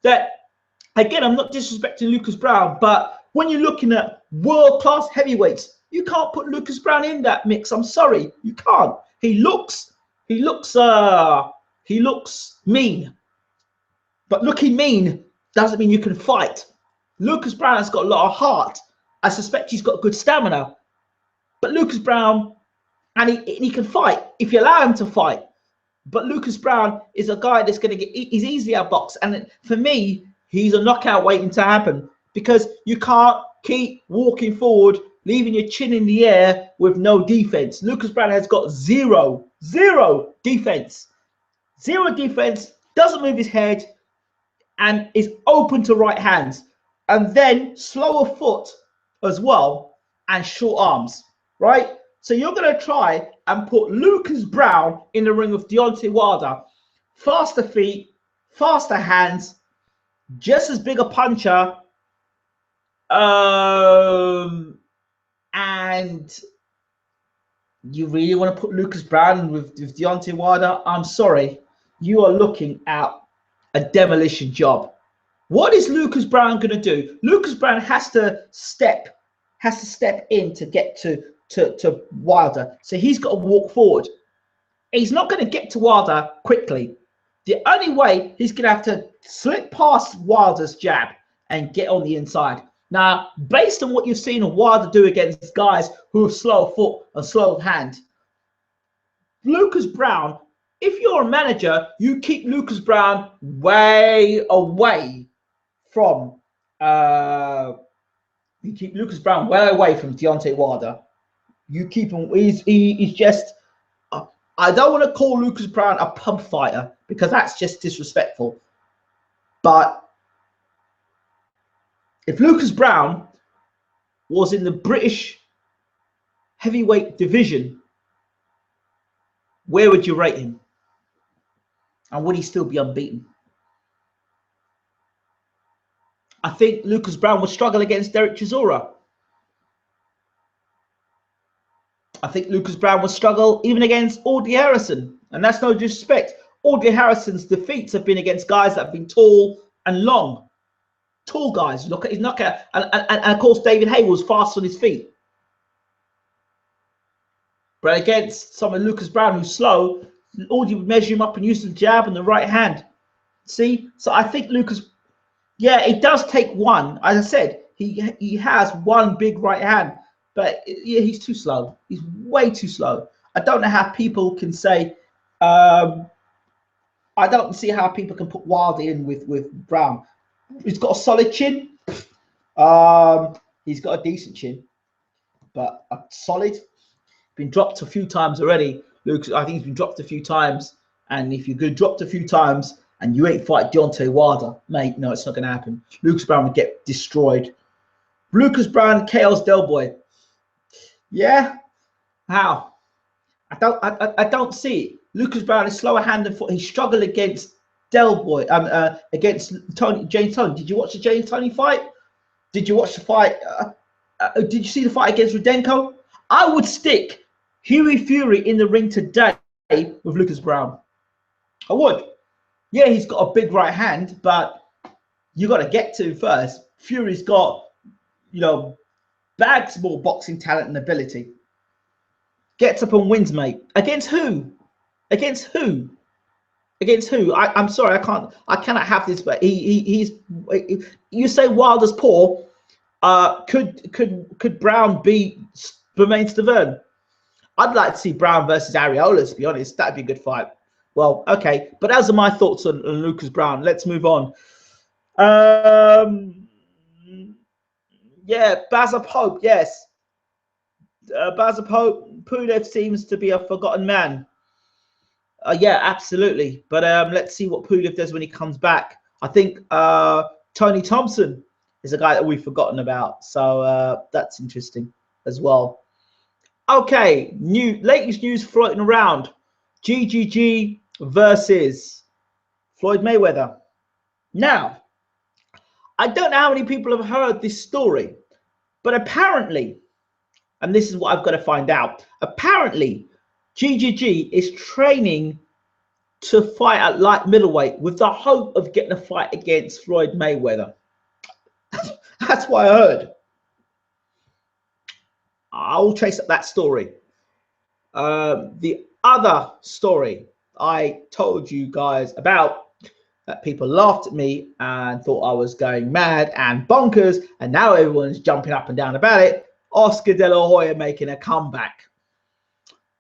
that, again, I'm not disrespecting Lucas Brown, but when you're looking at world-class heavyweights, you can't put Lucas Brown in that mix. I'm sorry, you can't. He looks mean, but looking mean doesn't mean you can fight. Lucas Brown has got a lot of heart. I suspect he's got good stamina, but Lucas Brown, and he can fight if you allow him to fight. But Lucas Brown is a guy that's going to he's easily outboxed, and for me, he's a knockout waiting to happen, because you can't keep walking forward, leaving your chin in the air with no defense. Lucas Brown has got zero defense. Zero defense, doesn't move his head, and is open to right hands. And then slower foot as well, and short arms, right? So you're going to try and put Lucas Brown in the ring with Deontay Wilder. Faster feet, faster hands, just as big a puncher, and you really want to put Lucas Brown with Deontay Wilder? I'm sorry, you are looking at a demolition job. What is Lucas Brown going to do? Lucas Brown has to step in to get to Wilder. So he's got to walk forward. He's not going to get to Wilder quickly. The only way, he's going to have to slip past Wilder's jab and get on the inside. Now, based on what you've seen Wilder do against guys who are slow of foot and slow of hand, Lucas Brown, if you're a manager, you keep Lucas Brown way away from Deontay Wilder. You keep him. He's just. I don't want to call Lucas Brown a pub fighter because that's just disrespectful. But if Lucas Brown was in the British heavyweight division, where would you rate him? And would he still be unbeaten? I think Lucas Brown would struggle against Derek Chisora. I think Lucas Brown would struggle even against Audley Harrison. And that's no disrespect. Audley Harrison's defeats have been against guys that have been tall and long. Tall guys. Look at his knockout. And of course, David Haye was fast on his feet. But against someone Lucas Brown who's slow, Audley would measure him up and use the jab and the right hand. See? So I think Lucas, yeah, it does take one. As I said, he has one big right hand. But yeah, he's too slow. He's way too slow. I don't know how people can say. I don't see how people can put Wilder in with Brown. He's got a solid chin. He's got a decent chin, but a solid. Been dropped a few times already. Lucas, I think he's been dropped a few times. And if you're good dropped a few times and you ain't fight Deontay Wilder, mate, no, it's not going to happen. Lucas Brown would get destroyed. Lucas Brown, KO's Del Boy. Yeah, how? I don't see it. Lucas Brown is slower hand and foot. He struggled against Del Boy, against James Toney. Did you watch the James Toney fight? Did you watch the fight? Did you see the fight against Rudenko? I would stick Hughie Fury in the ring today with Lucas Brown. I would. Yeah, he's got a big right hand, but you got to get to him first. Fury's got, you know, bags more boxing talent and ability. Gets up and wins, mate. Against who? Against who? Against who? I'm sorry, I cannot have this. But he's. You say Wilder's poor. Could Brown beat Bermain Stavern? I'd like to see Brown versus Areola. To be honest, that'd be a good fight. Well, okay, but those are my thoughts on Lucas Brown. Let's move on. Yeah, Bazza Pope, yes. Bazza Pope, Pulev seems to be a forgotten man. Yeah, absolutely. But let's see what Pulev does when he comes back. I think Tony Thompson is a guy that we've forgotten about. So that's interesting as well. Okay, latest news floating around. GGG versus Floyd Mayweather. Now, I don't know how many people have heard this story, but apparently, and this is what I've got to find out, apparently GGG is training to fight at light middleweight with the hope of getting a fight against Floyd Mayweather. That's what I heard. I'll chase up that story. The other story I told you guys about, that people laughed at me and thought I was going mad and bonkers, and now everyone's jumping up and down about it. Oscar De La Hoya making a comeback.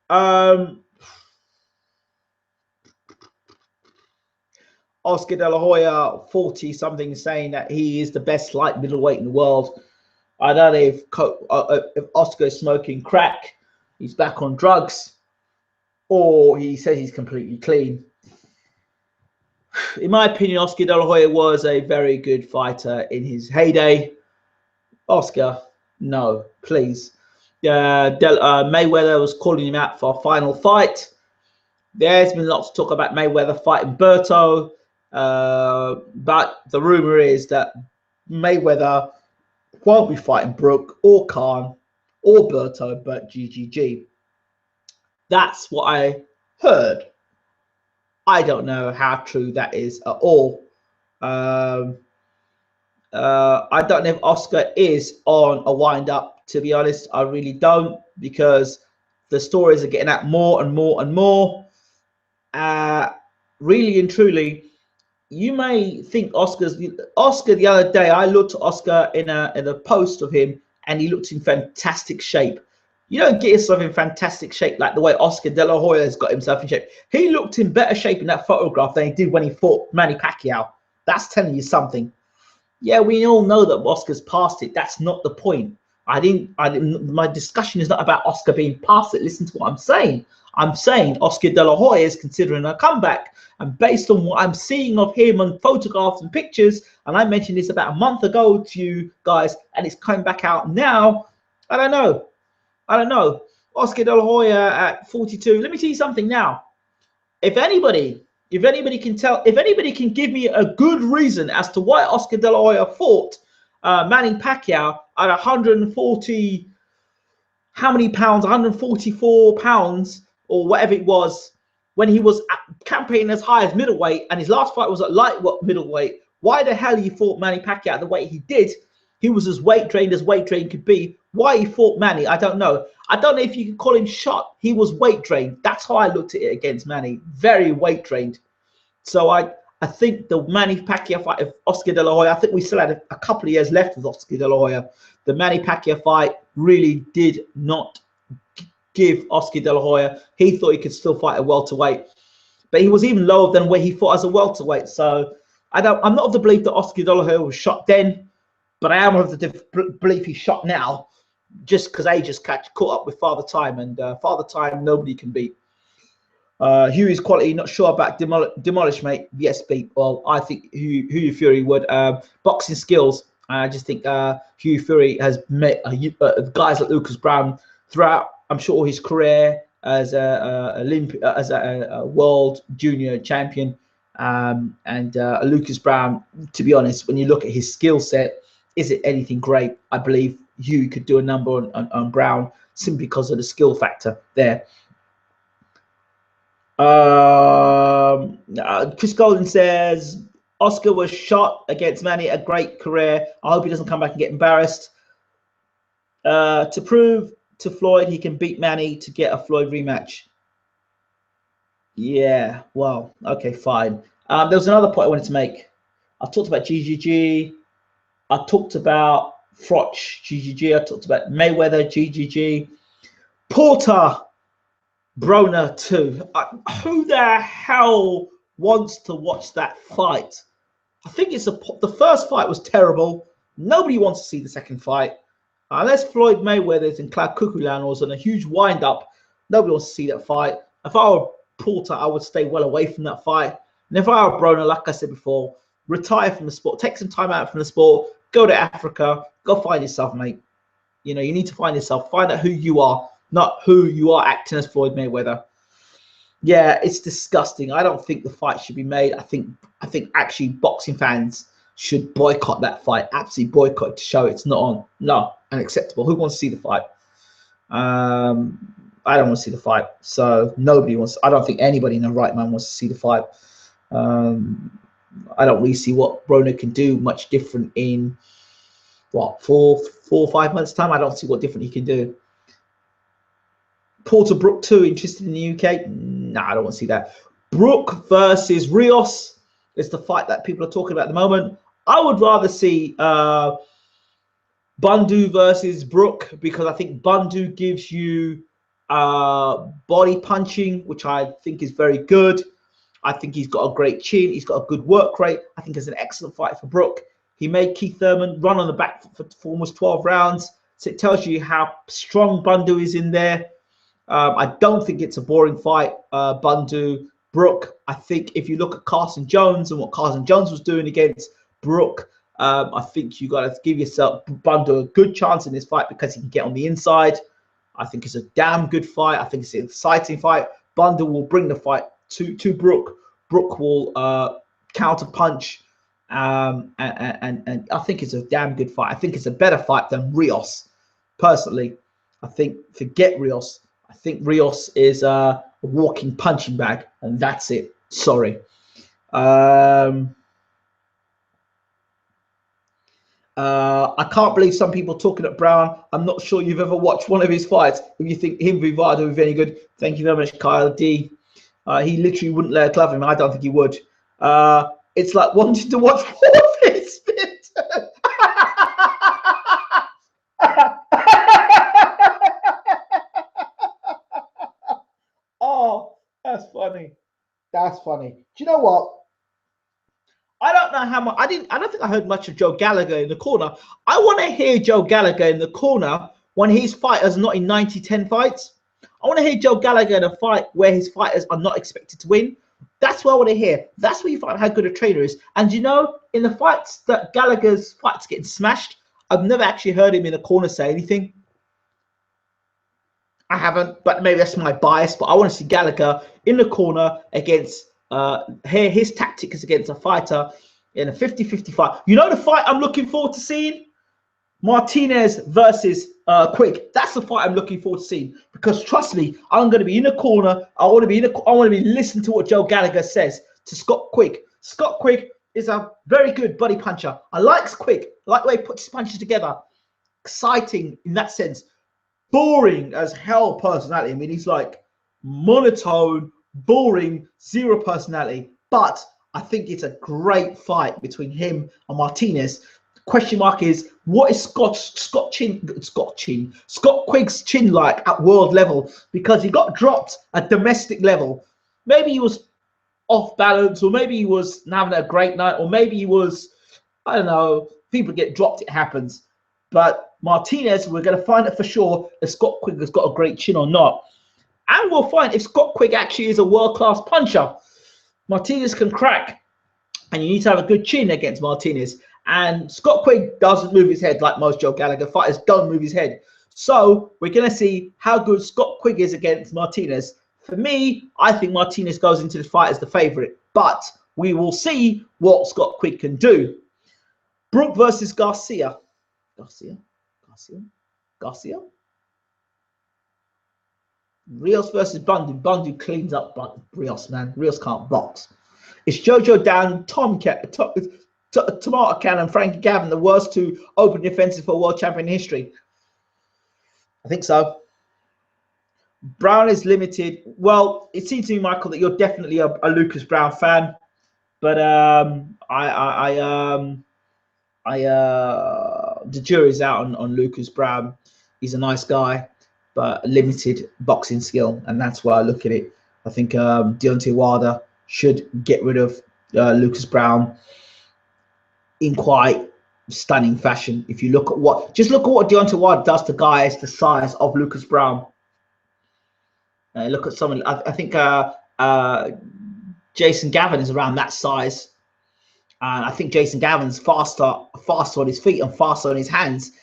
Oscar De La Hoya, 40-something, saying that he is the best light middleweight in the world. I don't know if Oscar is smoking crack, he's back on drugs, or he says he's completely clean. In my opinion, Oscar De La Hoya was a very good fighter in his heyday. Oscar, no, please. Mayweather was calling him out for a final fight. There's been lots of talk about Mayweather fighting Berto, but the rumor is that Mayweather won't be fighting Brook or Khan or Berto, but GGG. That's what I heard. I don't know how true that is at all. I don't know if Oscar is on a wind up, to be honest. I really don't, because the stories are getting out more and more and more. Really and truly, you may think Oscar the other day. I looked at Oscar in a post of him, and he looked in fantastic shape. You don't get yourself in fantastic shape like the way Oscar De La Hoya has got himself in shape. He looked in better shape in that photograph than he did when he fought Manny Pacquiao. That's telling you something. Yeah, we all know that Oscar's past it. That's not the point. My discussion is not about Oscar being past it. Listen to what I'm saying. I'm saying Oscar De La Hoya is considering a comeback. And based on what I'm seeing of him on photographs and pictures, and I mentioned this about a month ago to you guys, and it's coming back out now, I don't know. I don't know. Oscar De La Hoya at 42. Let me tell you something now. If anybody can give me a good reason as to why Oscar De La Hoya fought Manny Pacquiao at 140, how many pounds? 144 pounds or whatever it was, when he was campaigning as high as middleweight, and his last fight was at lightweight middleweight. Why the hell he fought Manny Pacquiao the way he did? He was as weight drained could be. Why he fought Manny, I don't know. I don't know if you can call him shot. He was weight drained. That's how I looked at it against Manny. Very weight drained. So I think the Manny Pacquiao fight of Oscar De La Hoya, I think we still had a couple of years left with Oscar De La Hoya. The Manny Pacquiao fight really did not give Oscar De La Hoya. He thought he could still fight a welterweight, but he was even lower than where he fought as a welterweight. So I'm not of the belief that Oscar De La Hoya was shot then, but I am of the belief he's shot now, just because age just caught up with Father Time, and Father Time nobody can beat. Hughie's quality, not sure about demolish, mate. Yes, beat. Well, I think Hughie Fury would. Boxing skills, I just think Hughie Fury has met guys like Lucas Brown throughout, I'm sure, his career as a world junior champion. And Lucas Brown, to be honest, when you look at his skill set, is it anything great? I believe Hughie could do a number on Brown simply because of the skill factor there. Chris Golden says Oscar was shot against Manny, a great career. I hope he doesn't come back and get embarrassed. To prove to Floyd he can beat Manny to get a Floyd rematch. Yeah, well, okay, fine. There was another point I wanted to make. I've talked about GGG. I talked about Froch, GGG. I talked about Mayweather, GGG. Porter, Broner 2. Who the hell wants to watch that fight? I think the first fight was terrible. Nobody wants to see the second fight. Unless Floyd Mayweather's in Cloud Cuckoo Land or was on a huge wind-up, nobody wants to see that fight. If I were Porter, I would stay well away from that fight. And if I were Broner, like I said before, retire from the sport, take some time out from the sport, go to Africa, go find yourself, mate. You know, you need to find yourself, find out who you are, not who you are acting as Floyd Mayweather. Yeah, it's disgusting. I don't think the fight should be made. I think actually boxing fans should boycott that fight. Absolutely boycott to show it's not on. No, unacceptable. Who wants to see the fight? I don't want to see the fight. So nobody wants. I don't think anybody in the right mind wants to see the fight. I don't really see what Broner can do much different in what 4 or 5 months time. I don't see what different he can do. Porter Brook 2 interested in the UK? No, I don't want to see that. Brook versus Rios is the fight that people are talking about at the moment. I would rather see Bundu versus Brook, because I think Bundu gives you body punching, which I think is very good. I think he's got a great chin. He's got a good work rate. I think it's an excellent fight for Brook. He made Keith Thurman run on the back for almost 12 rounds. So it tells you how strong Bundu is in there. I don't think it's a boring fight, Bundu. Brook, I think if you look at Carson Jones and what Carson Jones was doing against Brook, I think you got to give yourself Bundu a good chance in this fight because he can get on the inside. I think it's a damn good fight. I think it's an exciting fight. Bundu will bring the fight to Brook. Brook will counter punch, and I think it's a damn good fight. I think it's a better fight than Rios. Personally, I think forget Rios. I think Rios is a walking punching bag, and that's it. Sorry. I can't believe some people talking at Brown. I'm not sure you've ever watched one of his fights. If you think him Vivado would be any good, thank you very much, Kyle D. He literally wouldn't let a glove him. I don't think he would. It's like wanting to watch Warfare spit. Oh, that's funny. That's funny. Do you know what? I don't know how much. I don't think I heard much of Joe Gallagher in the corner. I want to hear Joe Gallagher in the corner when his fighters are not in 90-10 fights. I want to hear Joe Gallagher in a fight where his fighters are not expected to win. That's what I want to hear. That's where you find how good a trainer is. And you know, in the fights that Gallagher's fights getting smashed, I've never actually heard him in the corner say anything. I haven't, but maybe that's my bias. But I want to see Gallagher in the corner against hear his tactics against a fighter in a 50-50 fight. You know the fight I'm looking forward to seeing? Martinez versus Quigg. That's the fight I'm looking forward to seeing, because trust me, I'm going to be in the corner. I want to be listening to what Joe Gallagher says to Scott Quigg. Scott Quigg is a very good body puncher. I like Quigg. I like the way he puts his punches together. Exciting in that sense. Boring as hell personality. I mean, he's like monotone, boring, zero personality. But I think it's a great fight between him and Martinez. The question mark is, what is Scott Quigg's chin like at world level? Because he got dropped at domestic level. Maybe he was off balance, or maybe he was having a great night, or maybe he was, I don't know, people get dropped, it happens. But Martinez, we're going to find it for sure if Scott Quigg has got a great chin or not. And we'll find if Scott Quigg actually is a world-class puncher. Martinez can crack, and you need to have a good chin against Martinez. And Scott Quigg doesn't move his head like most Joe Gallagher fighters don't move his head. So we're going to see how good Scott Quigg is against Martinez. For me, I think Martinez goes into the fight as the favorite, but we will see what Scott Quigg can do. Brook versus Garcia. Garcia. Rios versus Bundu. Bundu cleans up Rios, man. Rios can't box. It's Jojo Dan, Tomato Can, and Frankie Gavin the worst two open defenses for world champion in history? I think so. Brown is limited. Well, it seems to me, Michael, that you're definitely a Lucas Brown fan, but the jury's out on Lucas Brown. He's a nice guy, but limited boxing skill, and that's why I look at it. I think Deontay Wilder should get rid of Lucas Brown in quite stunning fashion. If you look at what Deontay Wilder does to guys the size of Lucas Brown. Look at someone. I think Jason Gavin is around that size. And I think Jason Gavin's faster on his feet and faster on his hands,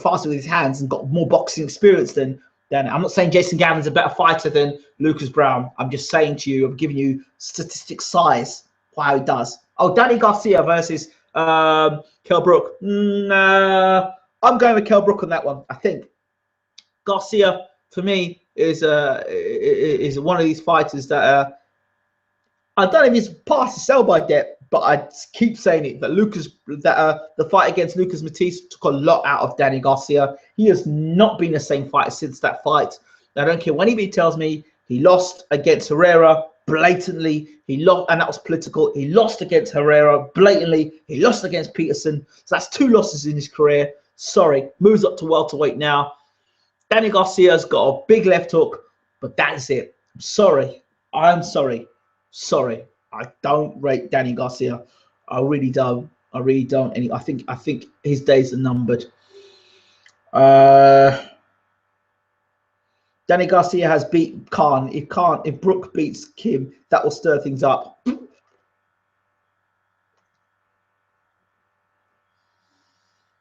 faster with his hands, and got more boxing experience than. I'm not saying Jason Gavin's a better fighter than Lucas Brown. I'm just saying to you, I'm giving you statistic size for how he does. Oh, Danny Garcia versus Kell Brook. I'm going with Kell Brook on that one. I think Garcia for me is one of these fighters that I don't know if he's past the sell-by depth, but I keep saying it, that the fight against Lucas Matisse took a lot out of Danny Garcia. He has not been the same fighter since that fight. I don't care when anybody tells me he lost against Herrera blatantly. He lost, and that was political. He lost against Herrera blatantly. He lost against Peterson. So that's 2 losses in his career. Sorry, moves up to welterweight now. Danny Garcia's got a big left hook, but that's it. I'm sorry. I don't rate Danny Garcia. I really don't. And I think his days are numbered. Danny Garcia has beat Khan. If Brook beats Kim, that will stir things up.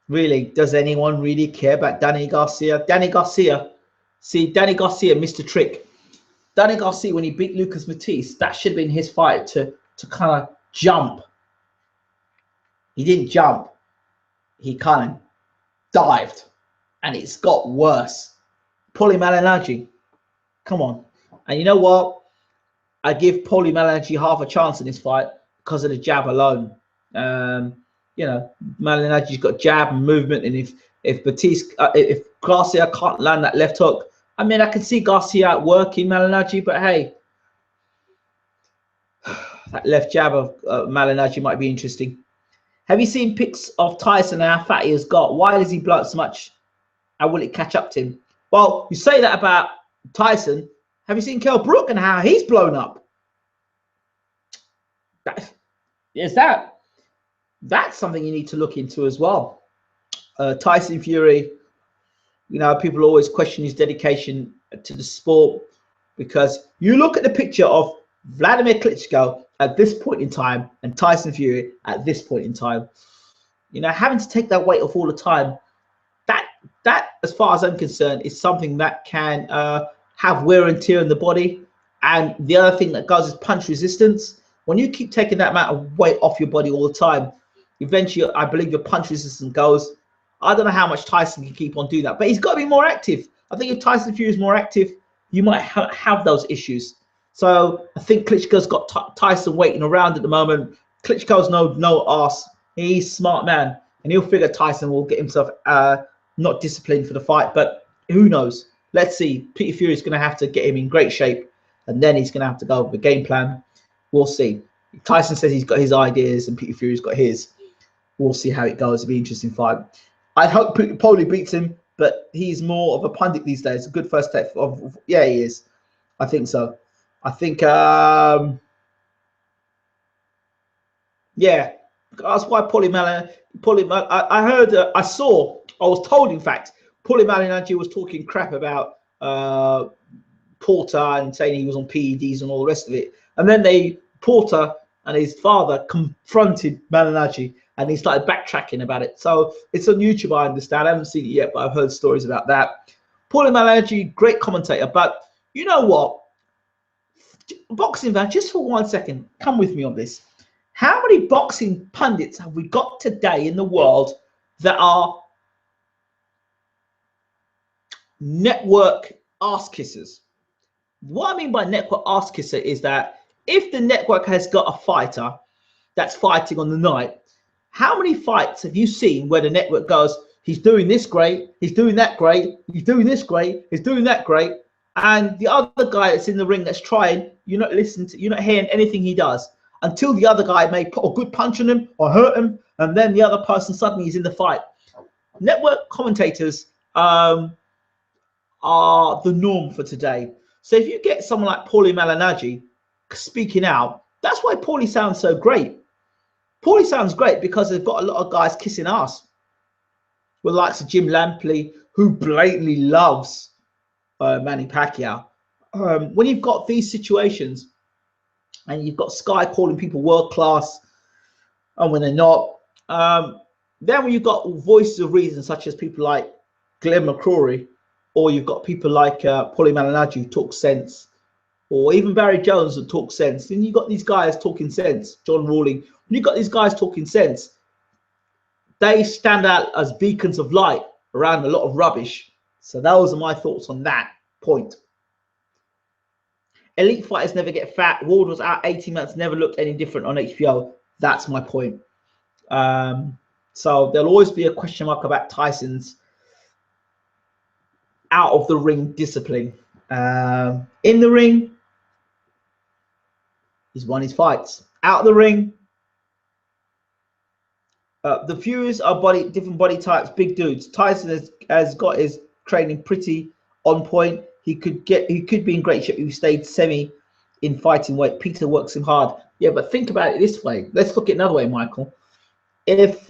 Really, does anyone really care about Danny Garcia? Danny Garcia missed a trick. Danny Garcia, when he beat Lucas Matisse, that should have been his fight to kind of jump. He didn't jump. He kind of dived. And it's got worse. Paulie Malignaggi. Come on. And you know what? I give Paulie Malignaggi half a chance in this fight because of the jab alone. You know, Malignaggi's got jab and movement, and if Batista, if Garcia can't land that left hook, I mean, I can see Garcia outworking Malignaggi, but hey, that left jab of Malignaggi might be interesting. Have you seen pics of Tyson and how fat he has got? Why does he blow up so much? And will it catch up to him? Well, you say that about Tyson. Have you seen Kell Brook and how he's blown up? That's something you need to look into as well. Tyson Fury, you know, people always question his dedication to the sport, because you look at the picture of Vladimir Klitschko at this point in time and Tyson Fury at this point in time. You know, having to take that weight off all the time, that as far as I'm concerned, is something that can have wear and tear in the body. And the other thing that goes is punch resistance. When you keep taking that amount of weight off your body all the time, eventually, I believe your punch resistance goes. I don't know how much Tyson can keep on doing that, but he's got to be more active. I think if Tyson Fury is more active, you might have those issues. So I think Klitschko's got Tyson waiting around at the moment. Klitschko's no arse. He's a smart man, and he'll figure Tyson will get himself not disciplined for the fight. But who knows? Let's see. Peter Fury's going to have to get him in great shape, and then he's going to have to go with a game plan. We'll see. Tyson says he's got his ideas, and Peter Fury's got his. We'll see how it goes. It'll be an interesting fight. I hope Paulie beats him, but he's more of a pundit these days. A good first step yeah, he is. I think so. I think yeah, that's why I was told, in fact, Paulie Malignaggi was talking crap about Porter and saying he was on PEDs and all the rest of it. And then Porter and his father confronted Malignaggi, and he started backtracking about it. So it's on YouTube, I understand. I haven't seen it yet, but I've heard stories about that. Paulie Malignaggi, great commentator. But you know what? Boxing fan, just for 1 second, come with me on this. How many boxing pundits have we got today in the world that are network ass kissers? What I mean by network ass kisser is that if the network has got a fighter that's fighting on the night, how many fights have you seen where the network goes, he's doing this great, he's doing that great, he's doing this great, he's doing that great, and the other guy that's in the ring that's trying, you're not listening to, you're not hearing anything he does until the other guy may put a good punch on him or hurt him, and then the other person suddenly is in the fight. Network commentators are the norm for today. So if you get someone like Paulie Malignaggi speaking out, that's why Paulie sounds so great. Paulie sounds great because they've got a lot of guys kissing ass. With the likes of Jim Lampley, who blatantly loves Manny Pacquiao. When you've got these situations and you've got Sky calling people world class, and when they're not, then when you've got voices of reason such as people like Glenn McCrory, or you've got people like Paulie Malignaggi who talk sense, or even Barry Jones who talk sense, then you've got these guys talking sense, John Rawling. When you've got these guys talking sense, they stand out as beacons of light around a lot of rubbish. So those are my thoughts on that point. Elite fighters never get fat. Ward was out 18 months, never looked any different on HBO. That's my point. So there'll always be a question mark about Tyson's out of the ring discipline. In the ring, he's won his fights. Out of the ring, the Furies are different body types, big dudes. Tyson has got his training pretty on point. He could be in great shape if he stayed semi in fighting weight. Peter works him hard. Yeah, but think about it this way. Let's look at another way, Michael. If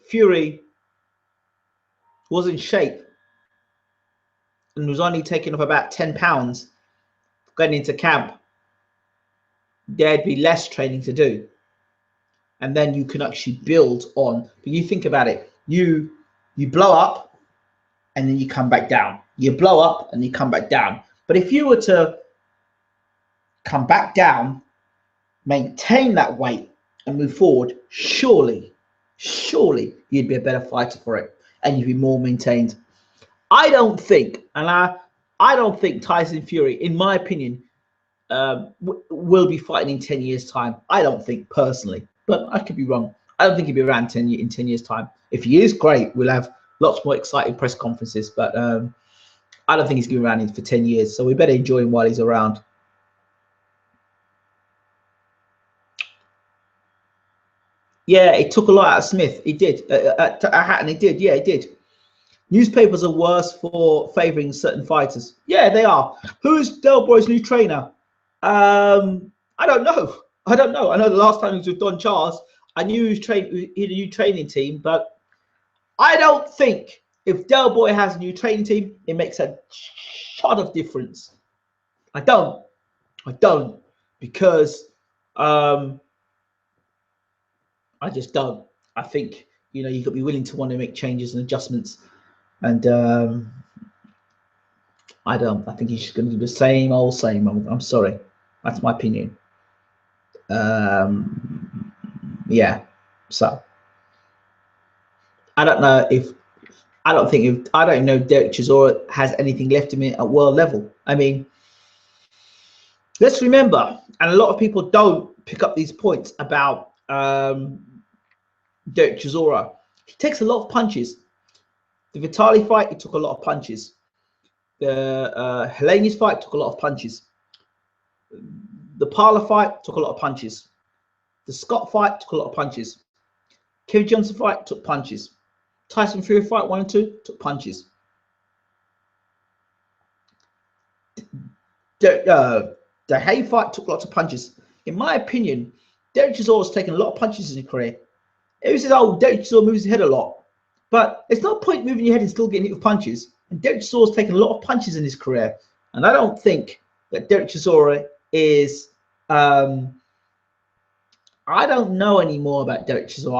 Fury was in shape and was only taking off about 10 pounds going into camp, there'd be less training to do, and then you can actually build on. But you think about it, you blow up and then you come back down, you blow up and you come back down. But if you were to come back down, maintain that weight and move forward, surely you'd be a better fighter for it, and you'd be more maintained. I don't think Tyson Fury, in my opinion, will be fighting in 10 years' time. I don't think personally, but I could be wrong. I don't think he'll be around in 10 years' time. If he is, great. We'll have lots more exciting press conferences, but I don't think he's going to be around for 10 years. So we better enjoy him while he's around. Yeah, it took a lot out of Smith. It did. At Hatton, it did. Yeah, it did. Newspapers are worse for favouring certain fighters. Yeah, they are. Who's Del Boy's new trainer? I don't know. I don't know. I know the last time he was with Don Charles, I knew he had a new training team, but I don't think if Del Boy has a new training team, it makes a shot of difference. I don't, because I just don't. I think, you know, you've got to be willing to want to make changes and adjustments, and I don't. I think he's just going to do the same old same. I'm sorry, that's my opinion. Yeah. So I don't know if I don't know if Derek Chisora has anything left in him at world level. I mean, let's remember, and a lot of people don't pick up these points about Derek Chisora. He takes a lot of punches. The Vitali fight, he took a lot of punches. The Helenius fight took a lot of punches. The Parler fight took a lot of punches. The Scott fight took a lot of punches. Kevin Johnson fight took punches. Tyson Fury fight 1 and 2 took punches. The Hay fight took lots of punches. In my opinion, Derek Chisora has taken a lot of punches in his career. It was oh, Derek Chisora moves his head a lot, but it's no point moving your head and still getting hit with punches. And Derek Chisora has taken a lot of punches in his career, and I don't think that Derek Chisora is. I don't know any more about Derek Chisora.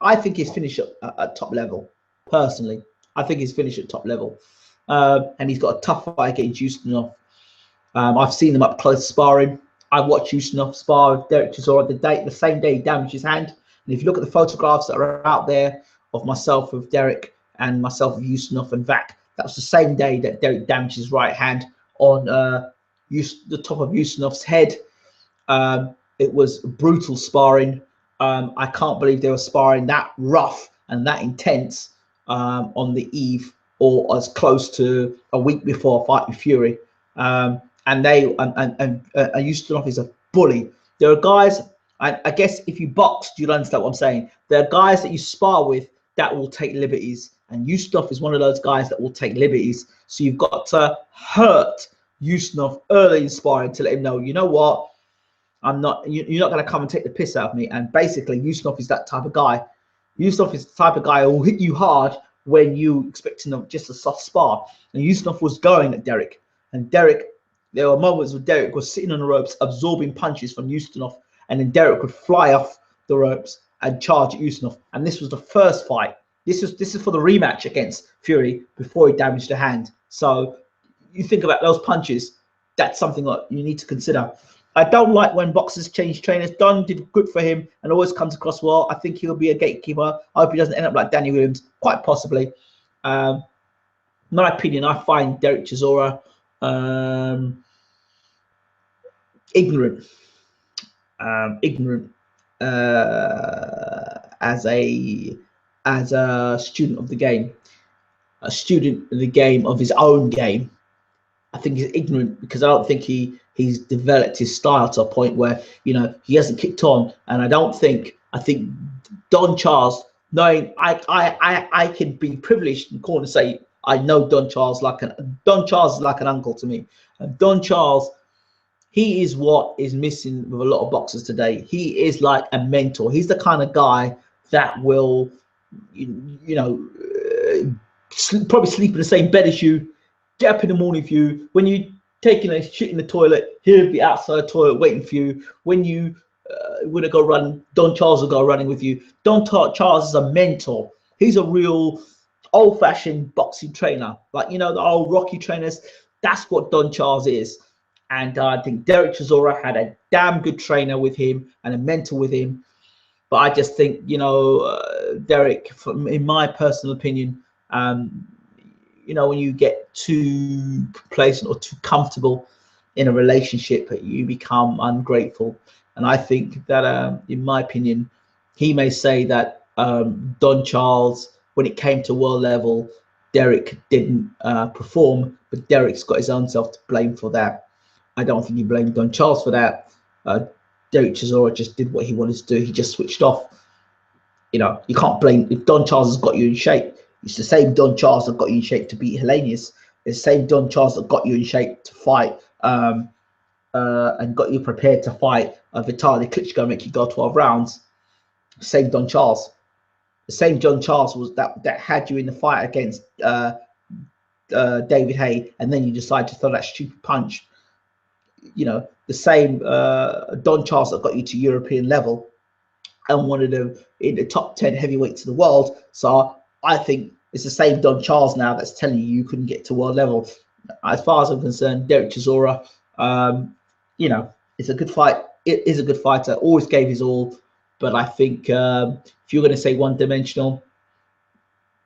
I think he's finished at top level. Personally, I think he's finished at top level, and he's got a tough fight against Ustinov. I've seen them up close sparring. I've watched Ustinov spar with Derek Chisora the same day he damaged his hand. And if you look at the photographs that are out there of myself with Derek and myself with Ustinov and Vac, that was the same day that Derek damaged his right hand on the top of Ustinov's head. It was brutal sparring. I can't believe they were sparring that rough and that intense on the eve or as close to a week before a fight with Fury. And Ustinov is a bully. There are guys, I guess if you box, you'll understand what I'm saying. There are guys that you spar with that will take liberties, and Ustinov is one of those guys that will take liberties. So you've got to hurt Ustinov early in sparring to let him know, you know what, you're not going to come and take the piss out of me. And basically, Ustinov is that type of guy. Ustinov is the type of guy who will hit you hard when you expect him just a soft spar. And Ustinov was going at Derek. And Derek, there were moments where Derek was sitting on the ropes, absorbing punches from Ustinov, and then Derek would fly off the ropes and charge at Ustinov. And this was the first fight. This is for the rematch against Fury before he damaged the hand. So you think about those punches, that's something that you need to consider. I don't like when boxers change trainers. Don did good for him and always comes across well. I think he'll be a gatekeeper. I hope he doesn't end up like Danny Williams, quite possibly. In my opinion, I find Derek Chisora ignorant as a student of the game, a student of the game, of his own game. I think he's ignorant because I don't think he's developed his style to a point where, you know, he hasn't kicked on. And I think Don Charles, knowing I can be privileged and call and say I know Don Charles is like an uncle to me. And Don Charles, he is what is missing with a lot of boxers today. He is like a mentor. He's the kind of guy that will, probably sleep in the same bed as you, get up in the morning for you. When you taking a shit in the toilet, he'll be outside the toilet waiting for you. When you want to go run, Don Charles will go running with you. Don Charles is a mentor. He's a real old-fashioned boxing trainer, like, you know, the old Rocky trainers. That's what Don Charles is. And I think Derek Chisora had a damn good trainer with him and a mentor with him. But I just think, you know, Derek, in my personal opinion, you know, when you get too complacent or too comfortable, in a relationship, you become ungrateful. And I think that, in my opinion, he may say that Don Charles, when it came to world level, Derek didn't perform, but Derek's got his own self to blame for that. I don't think he blamed Don Charles for that. Derek Chisora just did what he wanted to do. He just switched off. You know, you can't blame, if Don Charles has got you in shape, it's the same Don Charles that got you in shape to beat Hellenius. It's the same Don Charles that got you in shape to fight and got you prepared to fight Vitaly Klitschko and make you go 12 rounds. Same Don Charles. The same Don Charles was that had you in the fight against David Haye, and then you decide to throw that stupid punch. You know, the same Don Charles that got you to European level and one of them in the top 10 heavyweights in the world. So I think it's the same Don Charles now that's telling you couldn't get to world level. As far as I'm concerned, Derek Chisora, you know, it's a good fight. It is a good fighter. Always gave his all, but I think if you're going to say one-dimensional,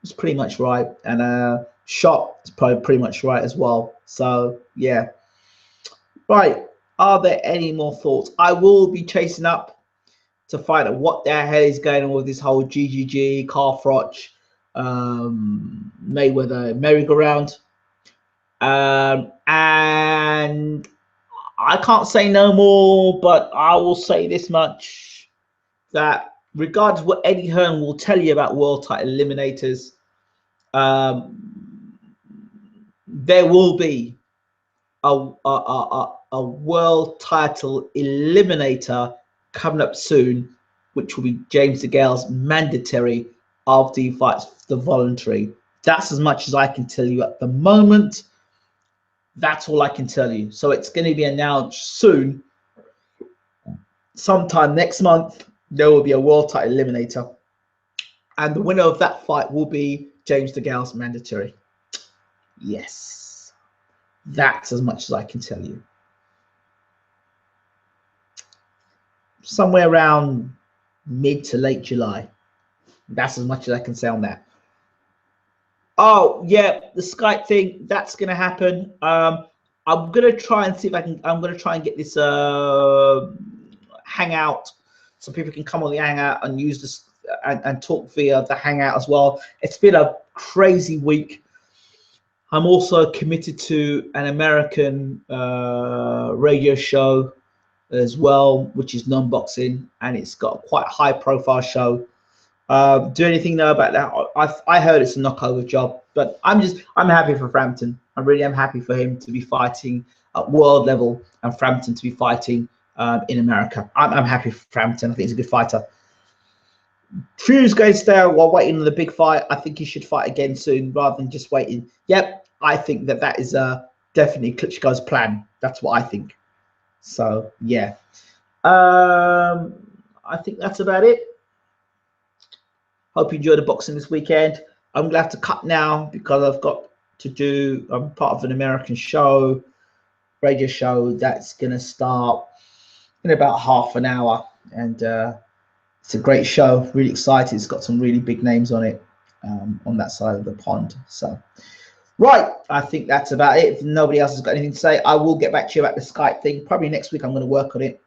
it's pretty much right, and shot is probably pretty much right as well. So yeah, right. Are there any more thoughts? I will be chasing up to find out what the hell is going on with this whole GGG, Carl Froch, Mayweather merry-go-round. And I can't say no more, but I will say this much, that regardless of what Eddie Hearn will tell you about world title eliminators, there will be a world title eliminator coming up soon, which will be James DeGale's mandatory after he fights the voluntary. That's as much as I can tell you at the moment. That's all I can tell you. So it's going to be announced soon. Sometime next month, there will be a world title eliminator. And the winner of that fight will be James DeGale's mandatory. Yes. That's as much as I can tell you. Somewhere around mid to late July. That's as much as I can say on that. Oh yeah, the Skype thing, that's gonna happen. I'm gonna try and see if I can. I'm gonna try and get this Hangout, so people can come on the Hangout and use this and talk via the Hangout as well. It's been a crazy week. I'm also committed to an American radio show as well, which is non-boxing, and it's got quite a high-profile show. Do anything know about that? I heard it's a knockover job, but I'm happy for Frampton. I really am happy for him to be fighting at world level and Frampton to be fighting in America. I'm happy for Frampton. I think he's a good fighter. Drew's going to stay while waiting on the big fight. I think he should fight again soon rather than just waiting. Yep, I think that is definitely Klitschko's plan. That's what I think. So yeah, I think that's about it. Hope you enjoyed the boxing this weekend. I'm gonna have to cut now because I've got to do. I'm part of an American show, radio show that's gonna start in about half an hour, and it's a great show. Really excited. It's got some really big names on it on that side of the pond. So. Right, I think that's about it. If nobody else has got anything to say, I will get back to you about the Skype thing. Probably next week I'm going to work on it.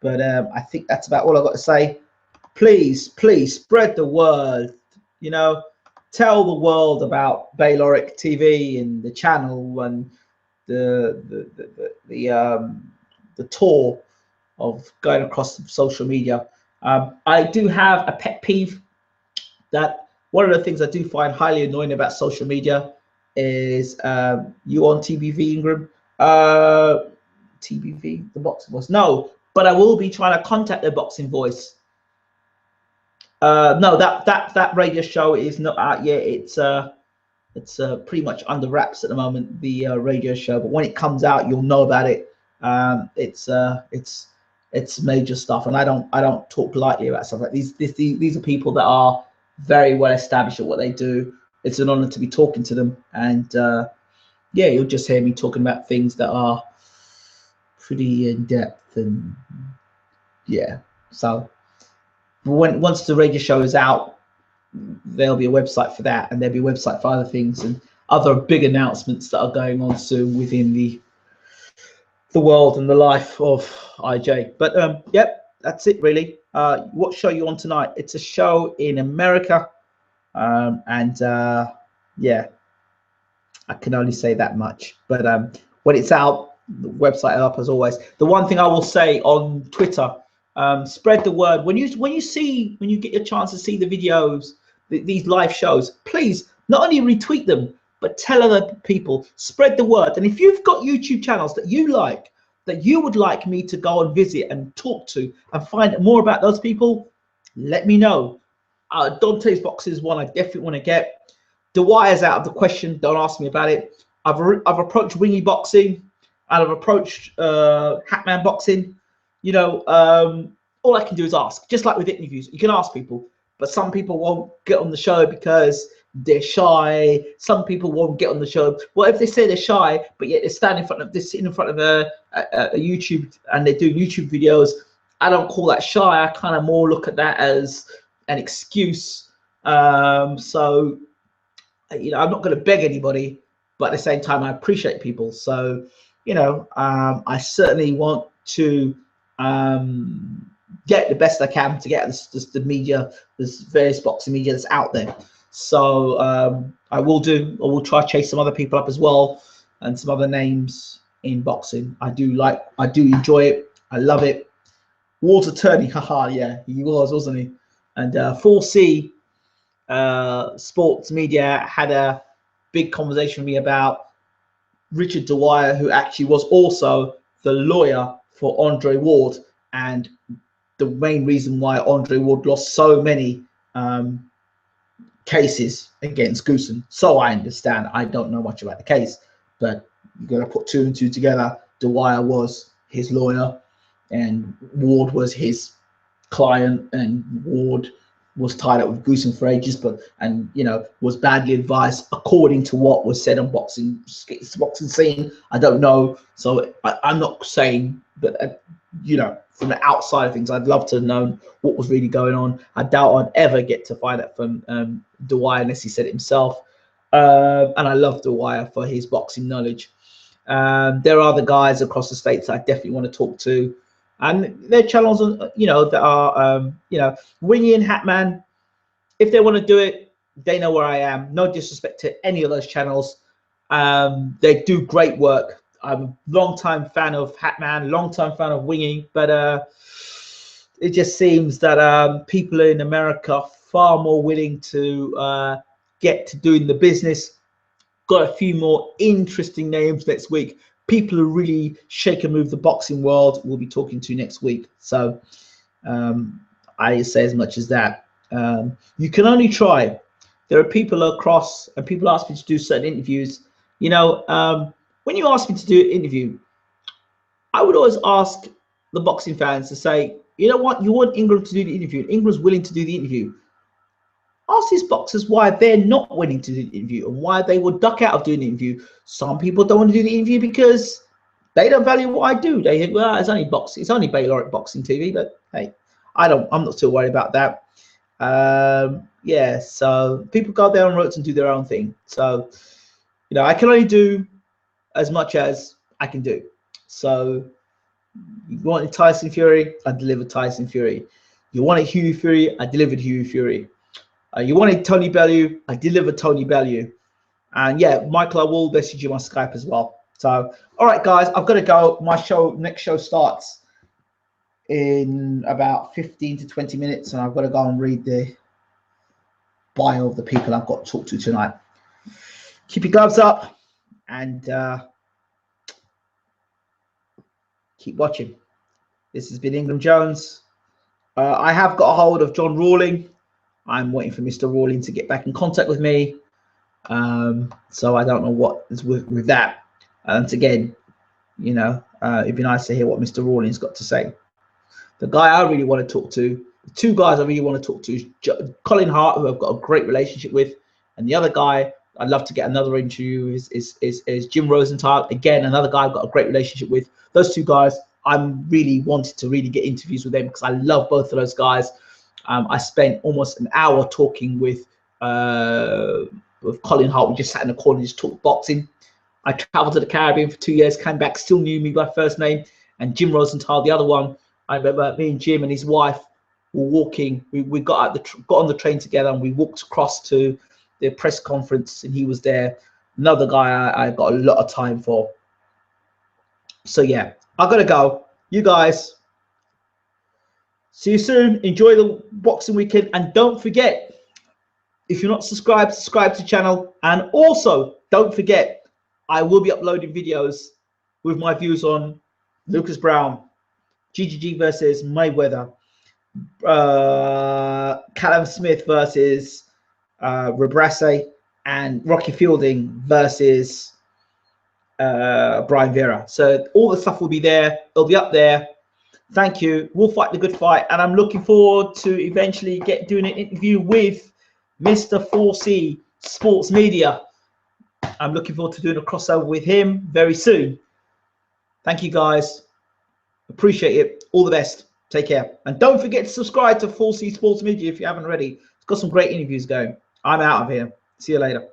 But I think that's about all I've got to say. Please, please spread the word. You know, tell the world about BaylorIC TV and the channel and the tour of going across social media. I do have a pet peeve that one of the things I do find highly annoying about social media is you on TBV, Ingram? TBV, the Boxing Voice? No, but I will be trying to contact the Boxing Voice. No, that radio show is not out yet. It's pretty much under wraps at the moment, the radio show. But when it comes out, you'll know about it. It's major stuff, and I don't talk lightly about stuff like these. These are people that are very well established at what they do. It's an honor to be talking to them, and yeah, you'll just hear me talking about things that are pretty in depth, and yeah. So once the radio show is out, there'll be a website for that, and there'll be a website for other things and other big announcements that are going on soon within the the world and the life of IJ. But yep, that's it really. What show you on tonight? It's a show in America, and yeah, I can only say that much. But when it's out, the website up as always. The one thing I will say on Twitter, spread the word. When you get your chance to see the videos, these live shows, please not only retweet them, but tell other people, spread the word. And if you've got YouTube channels that you like, that you would like me to go and visit and talk to and find more about those people, let me know. Dante's Boxing is one I definitely want to get. Dwyer's out of the question. Don't ask me about it. I've approached Wingy Boxing, and I've approached Hatman Boxing. You know, all I can do is ask. Just like with interviews, you can ask people, but some people won't get on the show because they're shy. Some people won't get on the show. Well, if they say they're shy, but yet they're standing in front of this, sitting in front of a YouTube, and they're doing YouTube videos, I don't call that shy. I kind of more look at that as an excuse. So, you know, I'm not going to beg anybody, but at the same time, I appreciate people. So, you know, I certainly want to get the best I can to get the media, this various boxing media that's out there. So I will try to chase some other people up as well, and some other names in boxing. I do enjoy it. I love it. Ward's attorney, haha, yeah, he was, wasn't he? And 4C Sports Media had a big conversation with me about Richard Dwyer, who actually was also the lawyer for Andre Ward, and the main reason why Andre Ward lost so many cases against Goosen. So I understand. I don't know much about the case, but you're gonna put 2 and 2 together. Dwyer was his lawyer, and Ward was his client, and Ward was tied up with Goosen for ages, and you know, was badly advised according to what was said on boxing scene. I don't know, so I'm not saying, but you know, from the outside of things, I'd love to know what was really going on. I doubt I'd ever get to find out from Dwyer unless he said it himself. And I love Dwyer for his boxing knowledge. There are other guys across the states I definitely want to talk to, and their channels, you know, that are you know, Wingy and Hatman. If they want to do it, they know where I am. No disrespect to any of those channels. They do great work. I'm a long-time fan of Hatman, long-time fan of Wingy, but it just seems that people in America are far more willing to get to doing the business. Got a few more interesting names next week. People who really shake and move the boxing world we'll be talking to next week. So I say as much as that. You can only try. There are people across, and people ask me to do certain interviews. You know, when you ask me to do an interview, I would always ask the boxing fans to say, you know what, you want Ingram to do the interview. Ingram's willing to do the interview. Ask these boxers why they're not willing to do the interview and why they would duck out of doing the interview. Some people don't want to do the interview because they don't value what I do. They think, well, it's only boxing, it's only BaylorIC Boxing TV. But hey, I'm not too worried about that. Yeah, so people go down roads and do their own thing. So, you know, I can only do as much as I can do. So you wanted Tyson Fury, I delivered Tyson Fury. You wanted Hughie Fury, I delivered Hughie Fury. You wanted Tony Bellew, I delivered Tony Bellew. And yeah, Michael, I will message you on Skype as well. So, all right, guys, I've got to go. My next show starts in about 15 to 20 minutes, and I've got to go and read the bio of the people I've got to talk to tonight. Keep your gloves up and keep watching. This has been Ingram Jones. I have got a hold of John Rawling. I'm waiting for Mr. Rawling to get back in contact with me. So I don't know what is with that. And again, you know, it'd be nice to hear what Mr. Rawling's got to say. The guy I really want to talk to, the 2 guys I really want to talk to is Colin Hart, who I've got a great relationship with, and the other guy I'd love to get another interview is Jim Rosenthal. Again, another guy I've got a great relationship with. Those 2 guys, I'm really wanted to really get interviews with them because I love both of those guys. I spent almost an hour talking with Colin Hart. We just sat in the corner and just talked boxing. I traveled to the Caribbean for 2 years, came back, still knew me by first name. And Jim Rosenthal, the other one, I remember me and Jim and his wife were walking. We got on the train together, and we walked across to the press conference, and he was there. Another guy I got a lot of time for. So yeah, I gotta go. You guys, see you soon. Enjoy the boxing weekend, and don't forget, if you're not subscribed, subscribe to the channel. And also, don't forget, I will be uploading videos with my views on Lucas Brown, GGG versus Mayweather, Callum Smith versus Rebrasse, and Rocky Fielding versus Brian Vera. So all the stuff will be there. It'll be up there. Thank you. We'll fight the good fight, and I'm looking forward to eventually doing an interview with Mr. 4C Sports Media. I'm looking forward to doing a crossover with him very soon. Thank you guys. Appreciate it. All the best. Take care. And don't forget to subscribe to 4C Sports Media if you haven't already. It's got some great interviews going. I'm out of here. See you later.